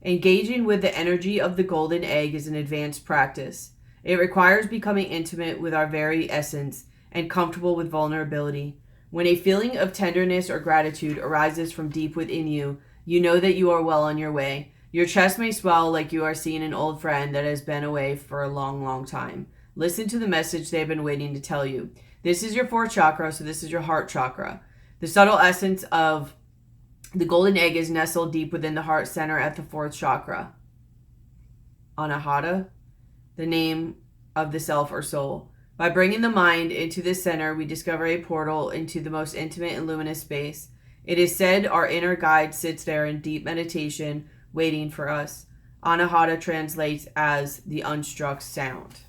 Speaker 1: Engaging with the energy of the golden egg is an advanced practice. It requires becoming intimate with our very essence and comfortable with vulnerability. When a feeling of tenderness or gratitude arises from deep within you, you know that you are well on your way. Your chest may swell like you are seeing an old friend that has been away for a long, long time. Listen to the message they've been waiting to tell you. This is your fourth chakra, so this is your heart chakra. The subtle essence of the golden egg is nestled deep within the heart center at the fourth chakra. Anahata, the name of the self or soul. By bringing the mind into this center, we discover a portal into the most intimate and luminous space. It is said our inner guide sits there in deep meditation, waiting for us. Anahata translates as the unstruck sound.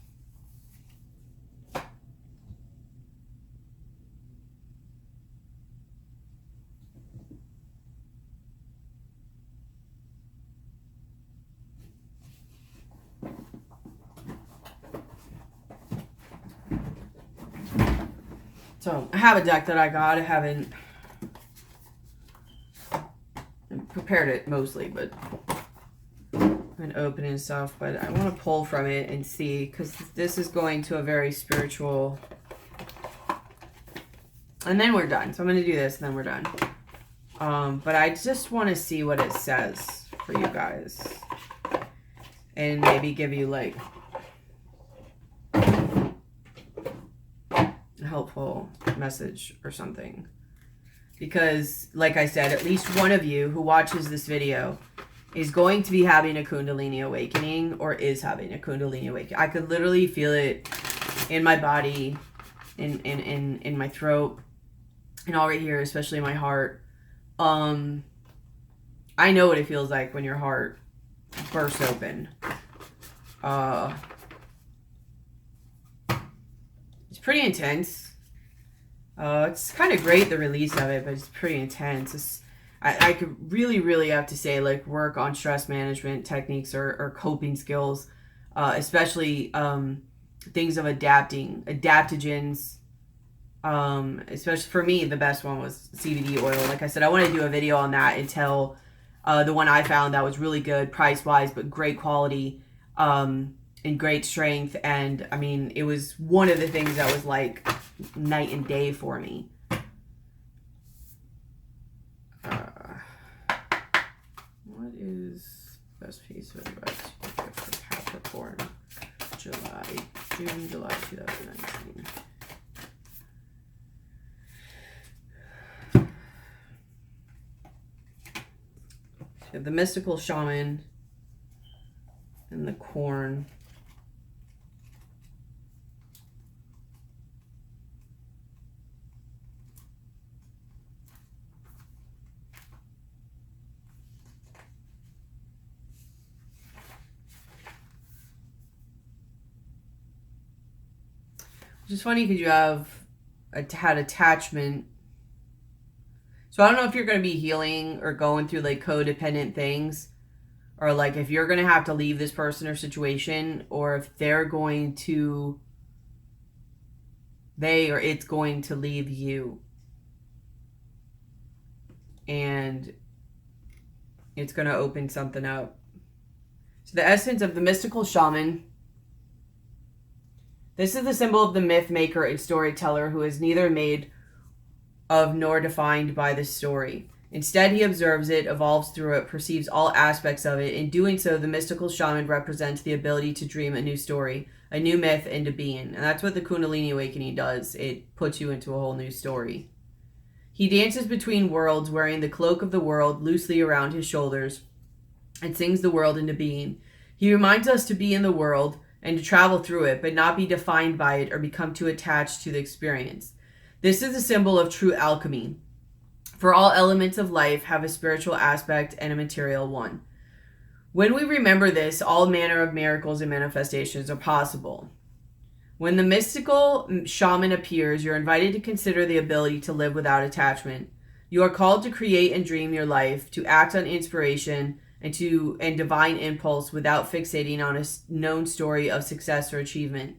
Speaker 1: So I have a deck that I got. I haven't prepared it mostly, but I've been opening stuff. But I want to pull from it and see, because this is going to a very spiritual. And then we're done. So I'm going to do this and then we're done. But I just want to see what it says for you guys. And maybe give you like helpful message or something, because like I said, at least one of you who watches this video is going to be having a Kundalini awakening, or is having a Kundalini awakening. I could literally feel it in my body, in my throat, and all right here, especially my heart. I know what it feels like when your heart bursts open. It's pretty intense. It's kind of great, the release of it, but it's pretty intense. I could really have to say, like, work on stress management techniques or coping skills, especially things of adaptogens. Especially for me, the best one was CBD oil. Like I said, I want to do a video on that until the one I found that was really good price-wise, but great quality. And great strength, and I mean, it was one of the things that was like night and day for me. What is best piece of advice you could give for Capricorn, June, July 2019? So you have the mystical shaman and the corn. Which is funny because you have had attachment. So I don't know if you're going to be healing or going through like codependent things, or like if you're going to have to leave this person or situation, or if they're going to, it's going to leave you. And it's going to open something up. So the essence of the mystical shaman. This is the symbol of the myth maker and storyteller who is neither made of nor defined by the story. Instead, he observes it, evolves through it, perceives all aspects of it. In doing so, the mystical shaman represents the ability to dream a new story, a new myth into being. And that's what the Kundalini awakening does. It puts you into a whole new story. He dances between worlds, wearing the cloak of the world loosely around his shoulders, and sings the world into being. He reminds us to be in the world and to travel through it, but not be defined by it or become too attached to the experience. This is a symbol of true alchemy. For all elements of life have a spiritual aspect and a material one. When we remember this, all manner of miracles and manifestations are possible. When the mystical shaman appears, you're invited to consider the ability to live without attachment. You are called to create and dream your life, to act on inspiration and divine impulse without fixating on a known story of success or achievement.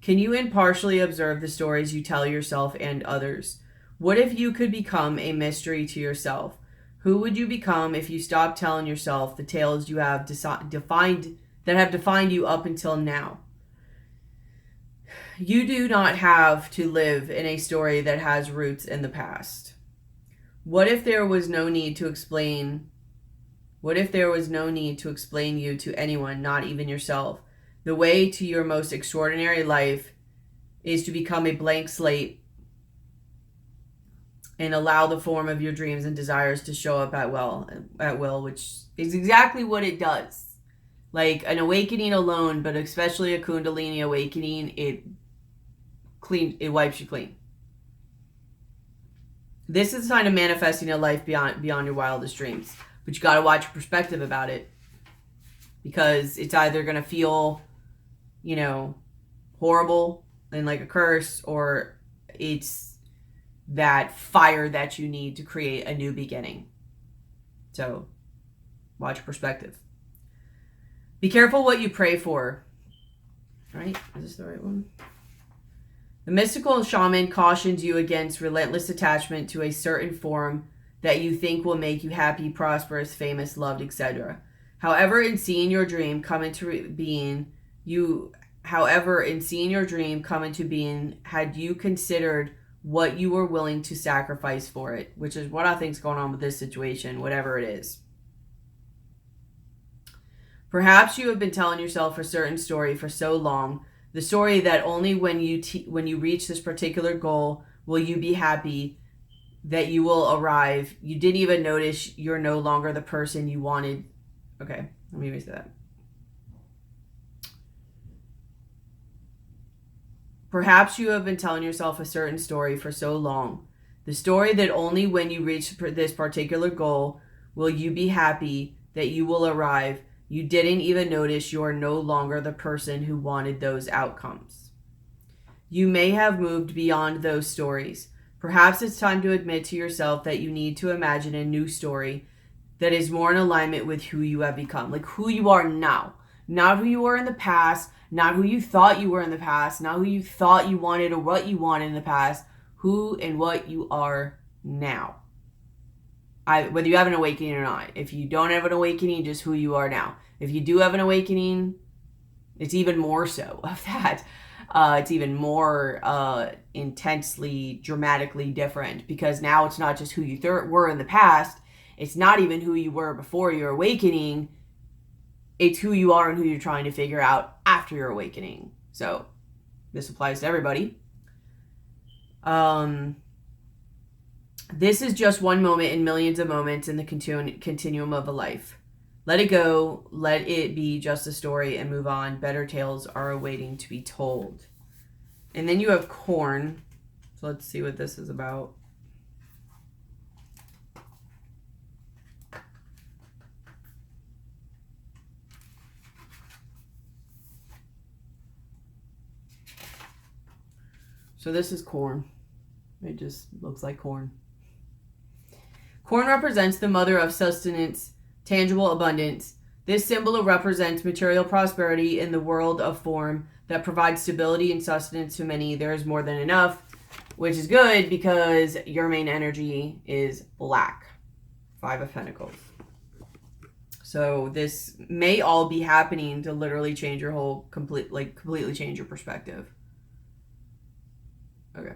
Speaker 1: Can you impartially observe the stories you tell yourself and others? What if you could become a mystery to yourself? Who would you become if you stopped telling yourself the tales you have defined you up until now? You do not have to live in a story that has roots in the past. What if there was no need to explain you to anyone, not even yourself? The way to your most extraordinary life is to become a blank slate and allow the form of your dreams and desires to show up at will, which is exactly what it does. Like an awakening alone, but especially a Kundalini awakening, it wipes you clean. This is the sign of manifesting a life beyond your wildest dreams. But you got to watch your perspective about it, because it's either going to feel, horrible and like a curse, or it's that fire that you need to create a new beginning. So watch your perspective. Be careful what you pray for. Right? Is this the right one? The mystical shaman cautions you against relentless attachment to a certain form that you think will make you happy, prosperous, famous, loved, etc. However, in seeing your dream come into being, had you considered what you were willing to sacrifice for it, which is what I think is going on with this situation, whatever it is. Perhaps you have been telling yourself a certain story for so long, the story that only when you reach this particular goal will you be happy, that you will arrive. You didn't even notice you're no longer the person you wanted. Okay, let me say that. Perhaps you have been telling yourself a certain story for so long, the story that only when you reach this particular goal will you be happy, that you will arrive. You didn't even notice you're no longer the person who wanted those outcomes. You may have moved beyond those stories. Perhaps it's time to admit to yourself that you need to imagine a new story that is more in alignment with who you have become. Like who you are now. Not who you were in the past. Not who you thought you were in the past. Not who you thought you wanted or what you wanted in the past. Who and what you are now. Whether you have an awakening or not. If you don't have an awakening, just who you are now. If you do have an awakening, it's even more so of that. It's even more intensely, dramatically different, because now it's not just who you were in the past. It's not even who you were before your awakening. It's who you are and who you're trying to figure out after your awakening. So this applies to everybody. This is just one moment in millions of moments in the continuum of a life. Let it go. Let it be just a story and move on. Better tales are awaiting to be told. And then you have corn. So let's see what this is about. So this is corn. It just looks like corn. Corn represents the mother of sustenance, tangible abundance. This symbol represents material prosperity in the world of form that provides stability and sustenance to many. There is more than enough, which is good because your main energy is black. 5 of Pentacles. So this may all be happening to literally change your whole completely change your perspective. Okay.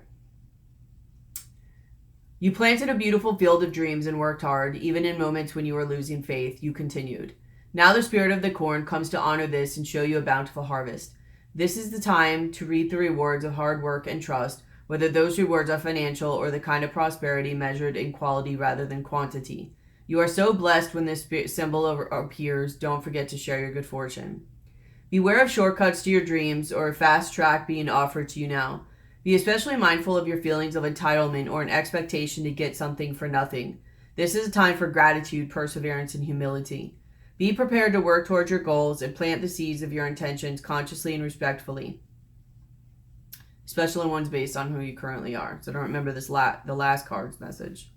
Speaker 1: You planted a beautiful field of dreams and worked hard. Even in moments when you were losing faith, you continued. Now the spirit of the corn comes to honor this and show you a bountiful harvest. This is the time to reap the rewards of hard work and trust, whether those rewards are financial or the kind of prosperity measured in quality rather than quantity. You are so blessed when this symbol appears. Don't forget to share your good fortune. Beware of shortcuts to your dreams or a fast track being offered to you now. Be especially mindful of your feelings of entitlement or an expectation to get something for nothing. This is a time for gratitude, perseverance, and humility. Be prepared to work towards your goals and plant the seeds of your intentions consciously and respectfully, especially ones based on who you currently are. So don't remember this the last card's message.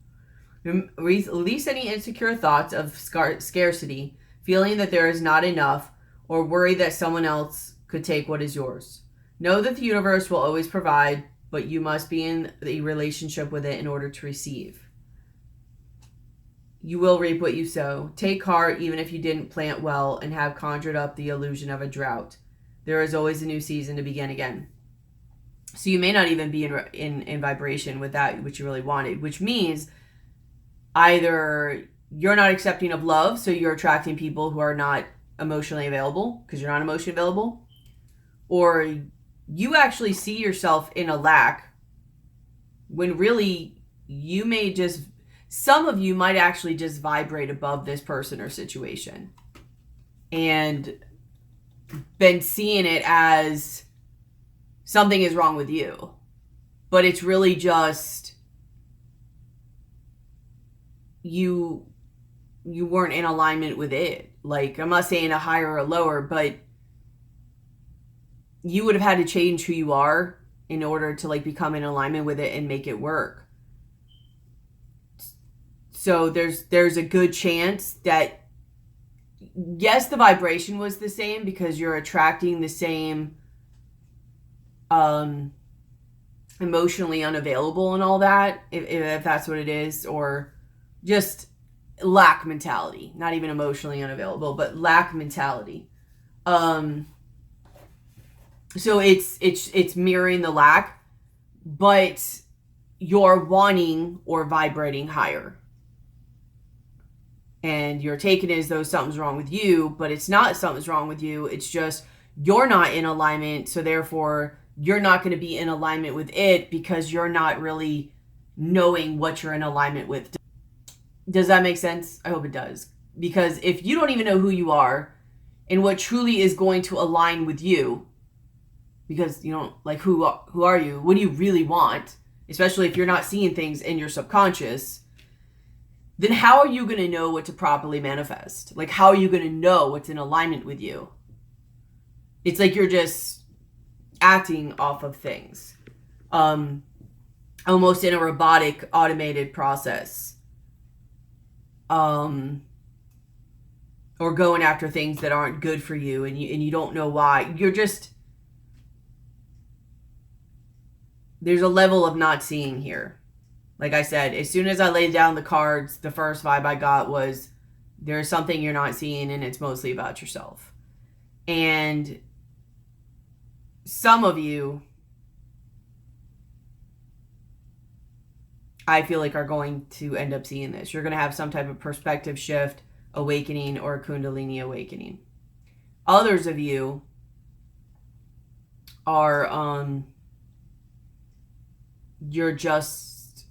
Speaker 1: Release any insecure thoughts of scarcity, feeling that there is not enough, or worry that someone else could take what is yours. Know that the universe will always provide, but you must be in a relationship with it in order to receive. You will reap what you sow. Take heart even if you didn't plant well and have conjured up the illusion of a drought. There is always a new season to begin again. So you may not even be in vibration with that which you really wanted, which means either you're not accepting of love, so you're attracting people who are not emotionally available because you're not emotionally available, or you actually see yourself in a lack when really you may just, some of you might actually just vibrate above this person or situation and been seeing it as something is wrong with you, but it's really just you weren't in alignment with it. Like, I'm not saying a higher or a lower, but you would have had to change who you are in order to like become in alignment with it and make it work. So there's a good chance that, yes, the vibration was the same because you're attracting the same emotionally unavailable and all that, if that's what it is, or just lack mentality, not even emotionally unavailable, but lack mentality. So it's mirroring the lack, but you're wanting or vibrating higher. And you're taking it as though something's wrong with you, but it's not something's wrong with you. It's just you're not in alignment, so therefore you're not going to be in alignment with it because you're not really knowing what you're in alignment with. Does that make sense? I hope it does. Because if you don't even know who you are and what truly is going to align with you, because you don't, like, who are you? What do you really want? Especially if you're not seeing things in your subconscious, then how are you going to know what to properly manifest? Like, how are you going to know what's in alignment with you? It's like you're just acting off of things. Almost in a robotic, automated process. Or going after things that aren't good for you and you don't know why. You're just, there's a level of not seeing here. Like I said, as soon as I laid down the cards, the first vibe I got was there's something you're not seeing and it's mostly about yourself. And some of you, I feel like, are going to end up seeing this. You're going to have some type of perspective shift, awakening, or a Kundalini awakening. Others of you are, you're just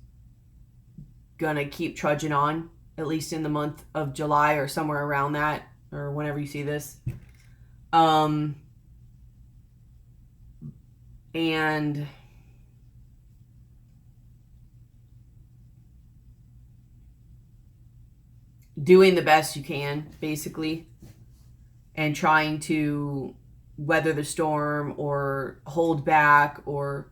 Speaker 1: going to keep trudging on, at least in the month of July or somewhere around that, or whenever you see this. And doing the best you can, basically, and trying to weather the storm or hold back or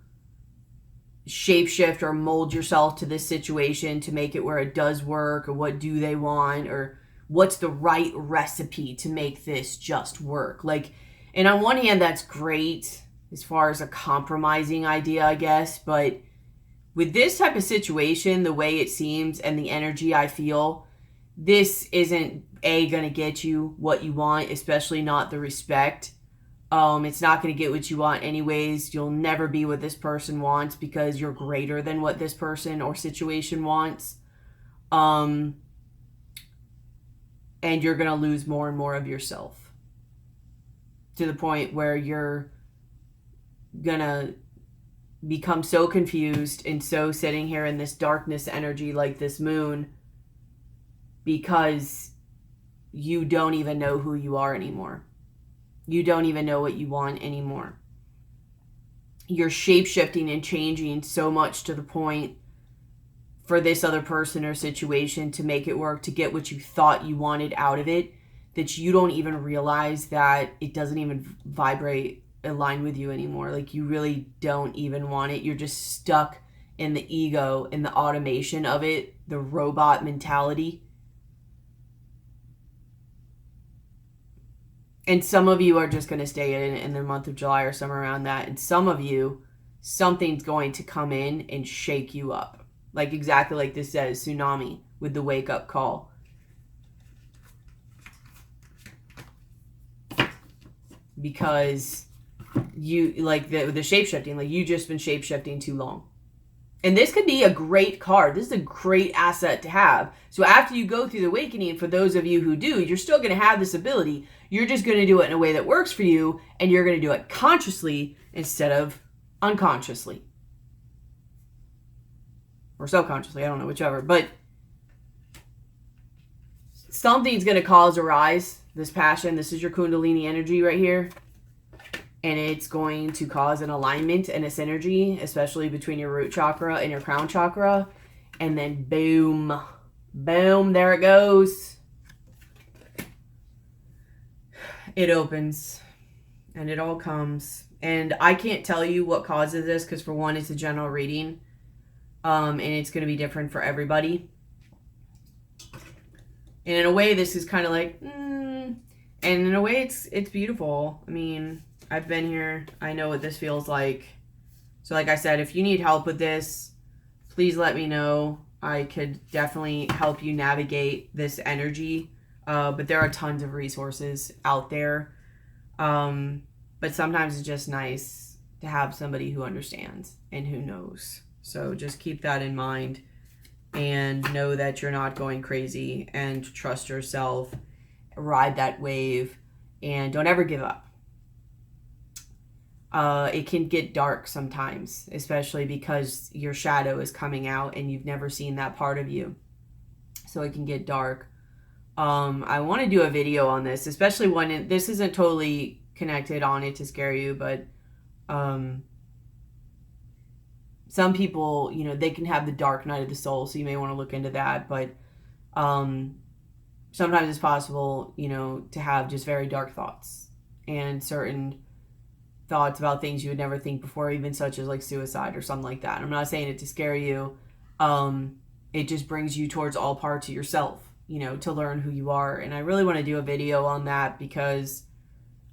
Speaker 1: shapeshift or mold yourself to this situation to make it where it does work, or what do they want, or what's the right recipe to make this just work. Like, and on one hand, that's great as far as a compromising idea, I guess, but with this type of situation, the way it seems and the energy I feel, this isn't going to get you what you want, especially not the respect. It's not going to get what you want anyways. You'll never be what this person wants because you're greater than what this person or situation wants. And you're going to lose more and more of yourself to the point where you're going to become so confused and so sitting here in this darkness energy like this moon, because you don't even know who you are anymore. You don't even know what you want anymore. You're shape-shifting and changing so much to the point for this other person or situation to make it work, to get what you thought you wanted out of it, that you don't even realize that it doesn't even vibrate, align with you anymore. Like, you really don't even want it. You're just stuck in the ego, in the automation of it, the robot mentality. And some of you are just going to stay in the month of July or somewhere around that. And some of you, something's going to come in and shake you up. Like, exactly like this says, tsunami with the wake up call. Because you, like the shape-shifting, like, you just been shape-shifting too long. And this could be a great card. This is a great asset to have. So after you go through the awakening, for those of you who do, you're still going to have this ability. You're just going to do it in a way that works for you, and you're going to do it consciously instead of unconsciously. Or subconsciously, I don't know, whichever. But something's going to cause a rise, this passion. This is your Kundalini energy right here. And it's going to cause an alignment and a synergy, especially between your root chakra and your crown chakra. And then boom, boom, there it goes. It opens and it all comes. And I can't tell you what causes this because, for one, it's a general reading. And it's going to be different for everybody. And in a way, this is kind of like, and in a way, it's beautiful. I mean, I've been here. I know what this feels like. So like I said, if you need help with this, please let me know. I could definitely help you navigate this energy. But there are tons of resources out there. But sometimes it's just nice to have somebody who understands and who knows. So just keep that in mind and know that you're not going crazy, and trust yourself, ride that wave, and don't ever give up. It can get dark sometimes, especially because your shadow is coming out and you've never seen that part of you. So it can get dark. I want to do a video on this, especially when this isn't totally connected on it to scare you, but some people, you know, they can have the dark night of the soul, so you may want to look into that. But sometimes it's possible, you know, to have just very dark thoughts and certain thoughts about things you would never think before, even such as like suicide or something like that. I'm not saying it to scare you. It just brings you towards all parts of yourself, you know, to learn who you are. And I really want to do a video on that because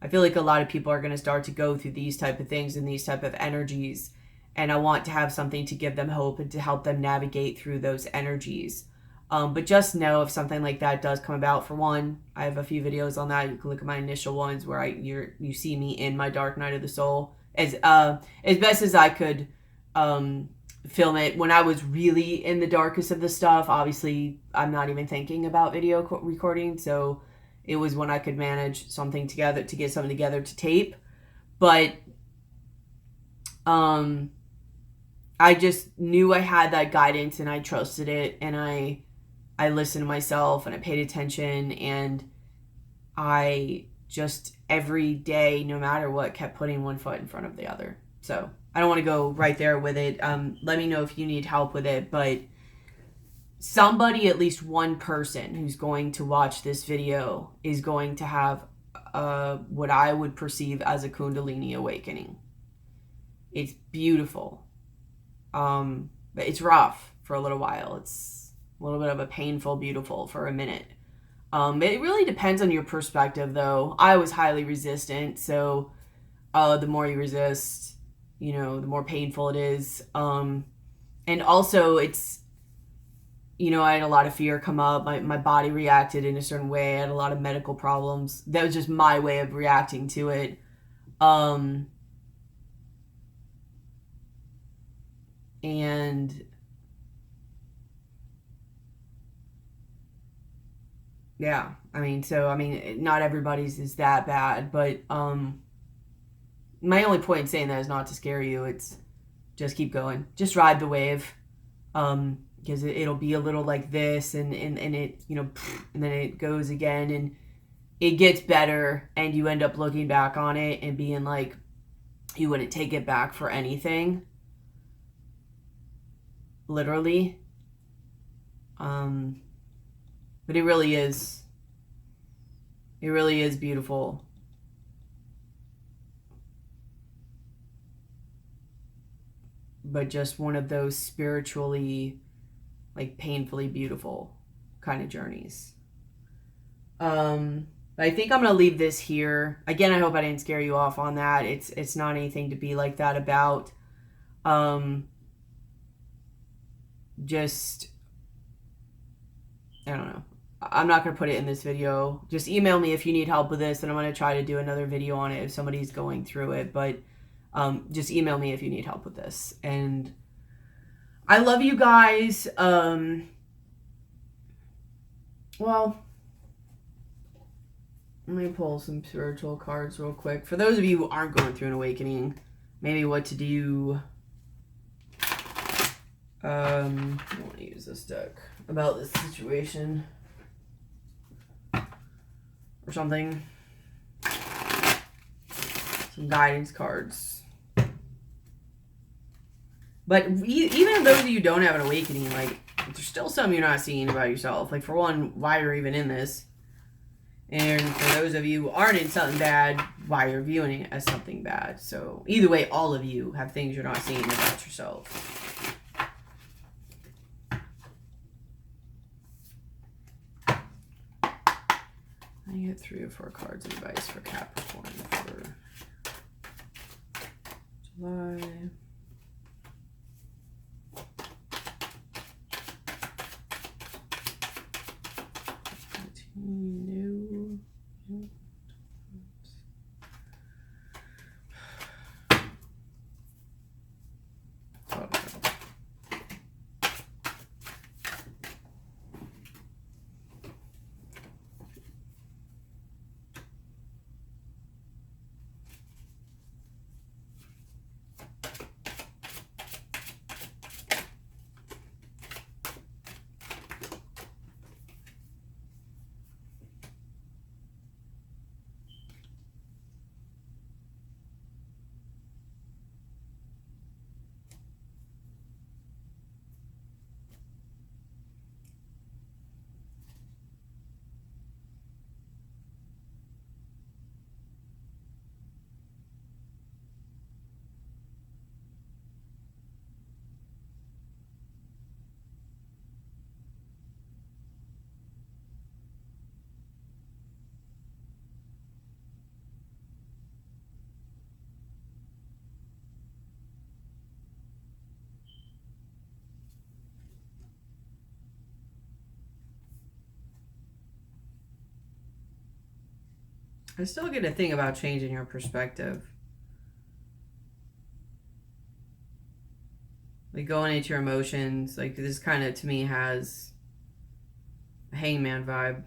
Speaker 1: I feel like a lot of people are going to start to go through these type of things and these type of energies. And I want to have something to give them hope and to help them navigate through those energies. But just know if something like that does come about, for one, I have a few videos on that. You can look at my initial ones where you see me in my dark night of the soul as best as I could film it when I was really in the darkest of the stuff. Obviously, I'm not even thinking about video recording, so it was when I could manage something together, to get something together to tape. But I just knew I had that guidance and I trusted it, and I listened to myself and I paid attention, and I just every day, no matter what, kept putting one foot in front of the other. So I don't want to go right there with it. Let me know if you need help with it, but somebody, at least one person who's going to watch this video is going to have what I would perceive as a Kundalini awakening. It's beautiful. But it's rough for a little while. It's a little bit of a painful, beautiful for a minute. It really depends on your perspective, though. I was highly resistant, so the more you resist, you know, the more painful it is. And also, it's, you know, I had a lot of fear come up. My body reacted in a certain way. I had a lot of medical problems. That was just my way of reacting to it. And yeah, not everybody's is that bad, but my only point in saying that is not to scare you. It's just keep going. Just ride the wave. Because it'll be a little like this, and it, you know, and then it goes again, and it gets better, and you end up looking back on it and being like, you wouldn't take it back for anything. Literally. But it really is beautiful. But just one of those spiritually, like, painfully beautiful kind of journeys. I think I'm going to leave this here. Again, I hope I didn't scare you off on that. It's not anything to be like that about. Just, I don't know. I'm not going to put it in this video. Just email me if you need help with this, and I'm going to try to do another video on it if somebody's going through it. But just email me if you need help with this. And I love you guys. Well, let me pull some spiritual cards real quick. For those of you who aren't going through an awakening, maybe what to do. I want to use this deck about this situation or something. Some guidance cards. But even those of you who don't have an awakening, like, there's still something you're not seeing about yourself. Like, for one, why you're even in this. And for those of you who aren't in something bad, why you're viewing it as something bad. So either way, all of you have things you're not seeing about yourself. I get 3 or 4 cards of advice for Capricorn for July. New. I still get a thing about changing your perspective. Like going into your emotions. Like this kind of, to me, has a hangman vibe.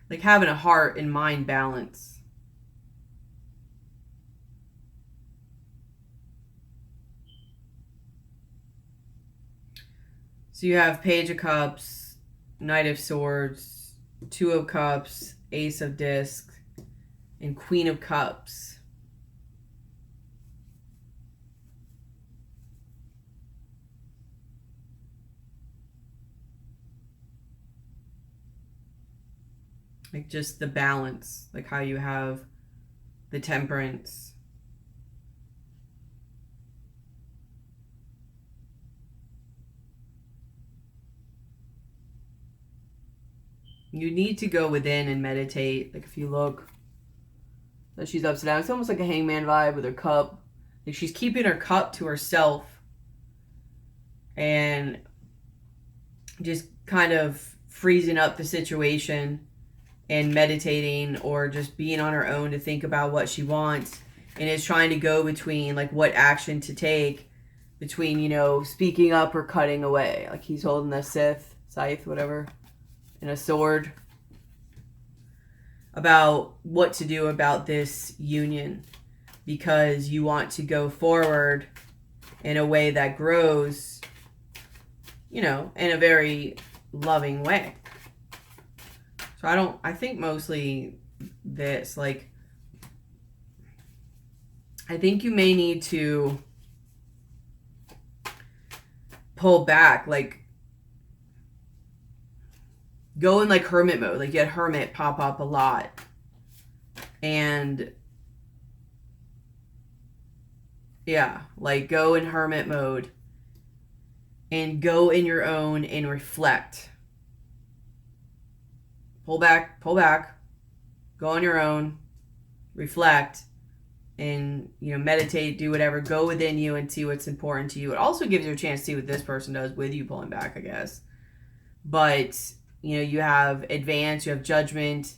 Speaker 1: Like having a heart and mind balance. So you have Page of Cups, Knight of Swords, 2 of Cups, Ace of Discs, and Queen of Cups. Like just the balance, like how you have the Temperance. You need to go within and meditate. Like if you look, that she's upside down. It's almost like a hangman vibe with her cup. Like she's keeping her cup to herself and just kind of freezing up the situation and meditating or just being on her own to think about what she wants. And is trying to go between like what action to take between, you know, speaking up or cutting away. Like he's holding the scythe, whatever. And a sword, about what to do about this union, because you want to go forward in a way that grows, you know, in a very loving way. So I think mostly this, like, I think you may need to pull back, like, go in like hermit mode. Like you had hermit pop up a lot. And yeah, like go in hermit mode and go in your own and reflect. Pull back, go on your own, reflect, and, you know, meditate, do whatever, go within you and see what's important to you. It also gives you a chance to see what this person does with you pulling back, I guess. But you know, you have advance, you have judgment,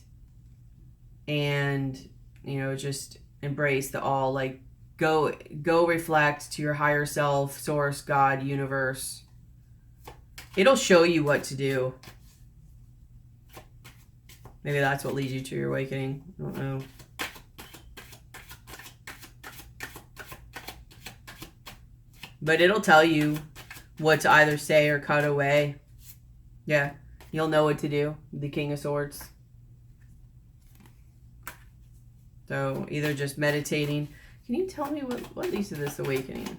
Speaker 1: and, you know, just embrace the all. Like, go reflect to your higher self, source, God, universe. It'll show you what to do. Maybe that's what leads you to your awakening. I don't know. But it'll tell you what to either say or cut away. Yeah, you'll know what to do. The King of Swords. So either just meditating. Can you tell me what leads to this awakening?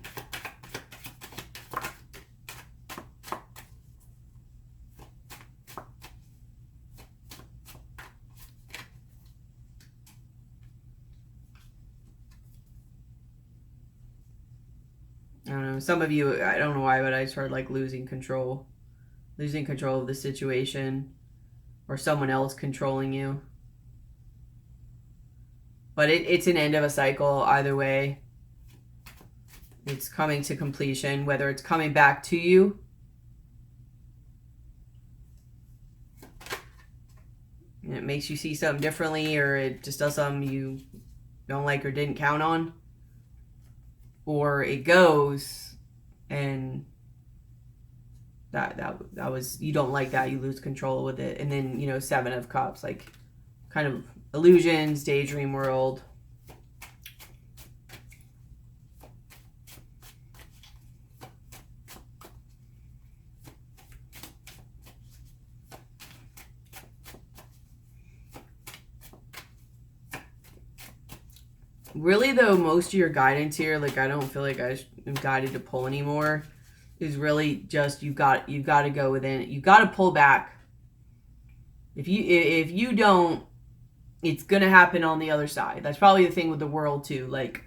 Speaker 1: I don't know. Some of you, I don't know why, but I just heard like losing control. Losing control of the situation. Or someone else controlling you. But it's an end of a cycle either way. It's coming to completion, whether it's coming back to you. And it makes you see something differently, or it just does something you don't like or didn't count on. Or it goes and that was, you don't like that, you lose control with it. And then, you know, 7 of Cups, like kind of illusions, daydream world. Really though, most of your guidance here, like I don't feel like I'm guided to pull anymore, is really just you got to go within. You got to pull back. If you don't, it's going to happen on the other side. That's probably the thing with the world too. Like,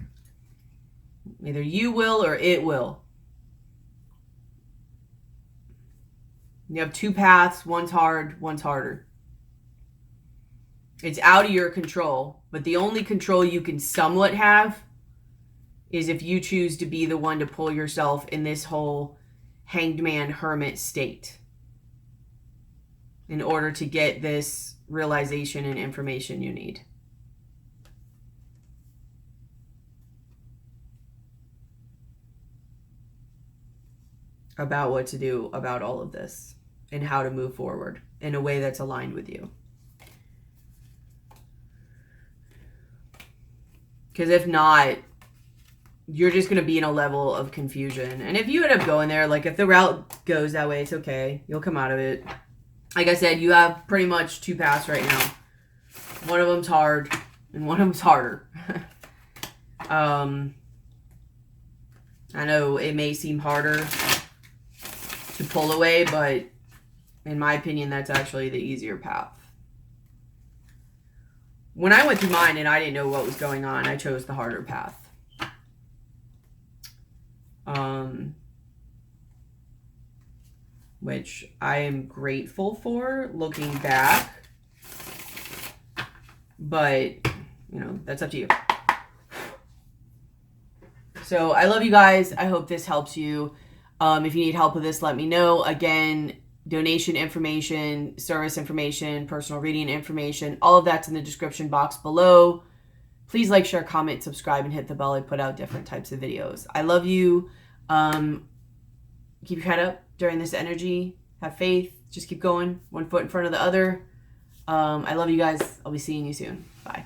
Speaker 1: either you will or it will. You have 2 paths. One's hard, one's harder. It's out of your control. But the only control you can somewhat have is if you choose to be the one to pull yourself in this whole hanged man hermit state in order to get this realization and information you need. About what to do about all of this and how to move forward in a way that's aligned with you. Because if not, you're just going to be in a level of confusion. And if you end up going there, like if the route goes that way, it's okay. You'll come out of it. Like I said, you have pretty much 2 paths right now. One of them's hard and one of them's harder. I know it may seem harder to pull away, but in my opinion, that's actually the easier path. When I went through mine and I didn't know what was going on, I chose the harder path. Which I am grateful for looking back. But, you know, that's up to you. So I love you guys. I hope this helps you. If you need help with this, let me know. Again, donation information, service information, personal reading information, all of that's in the description box below. Please like, share, comment, subscribe, and hit the bell. I put out different types of videos. I love you. Keep your head up during this energy. Have faith. Just keep going. One foot in front of the other. I love you guys. I'll be seeing you soon. Bye.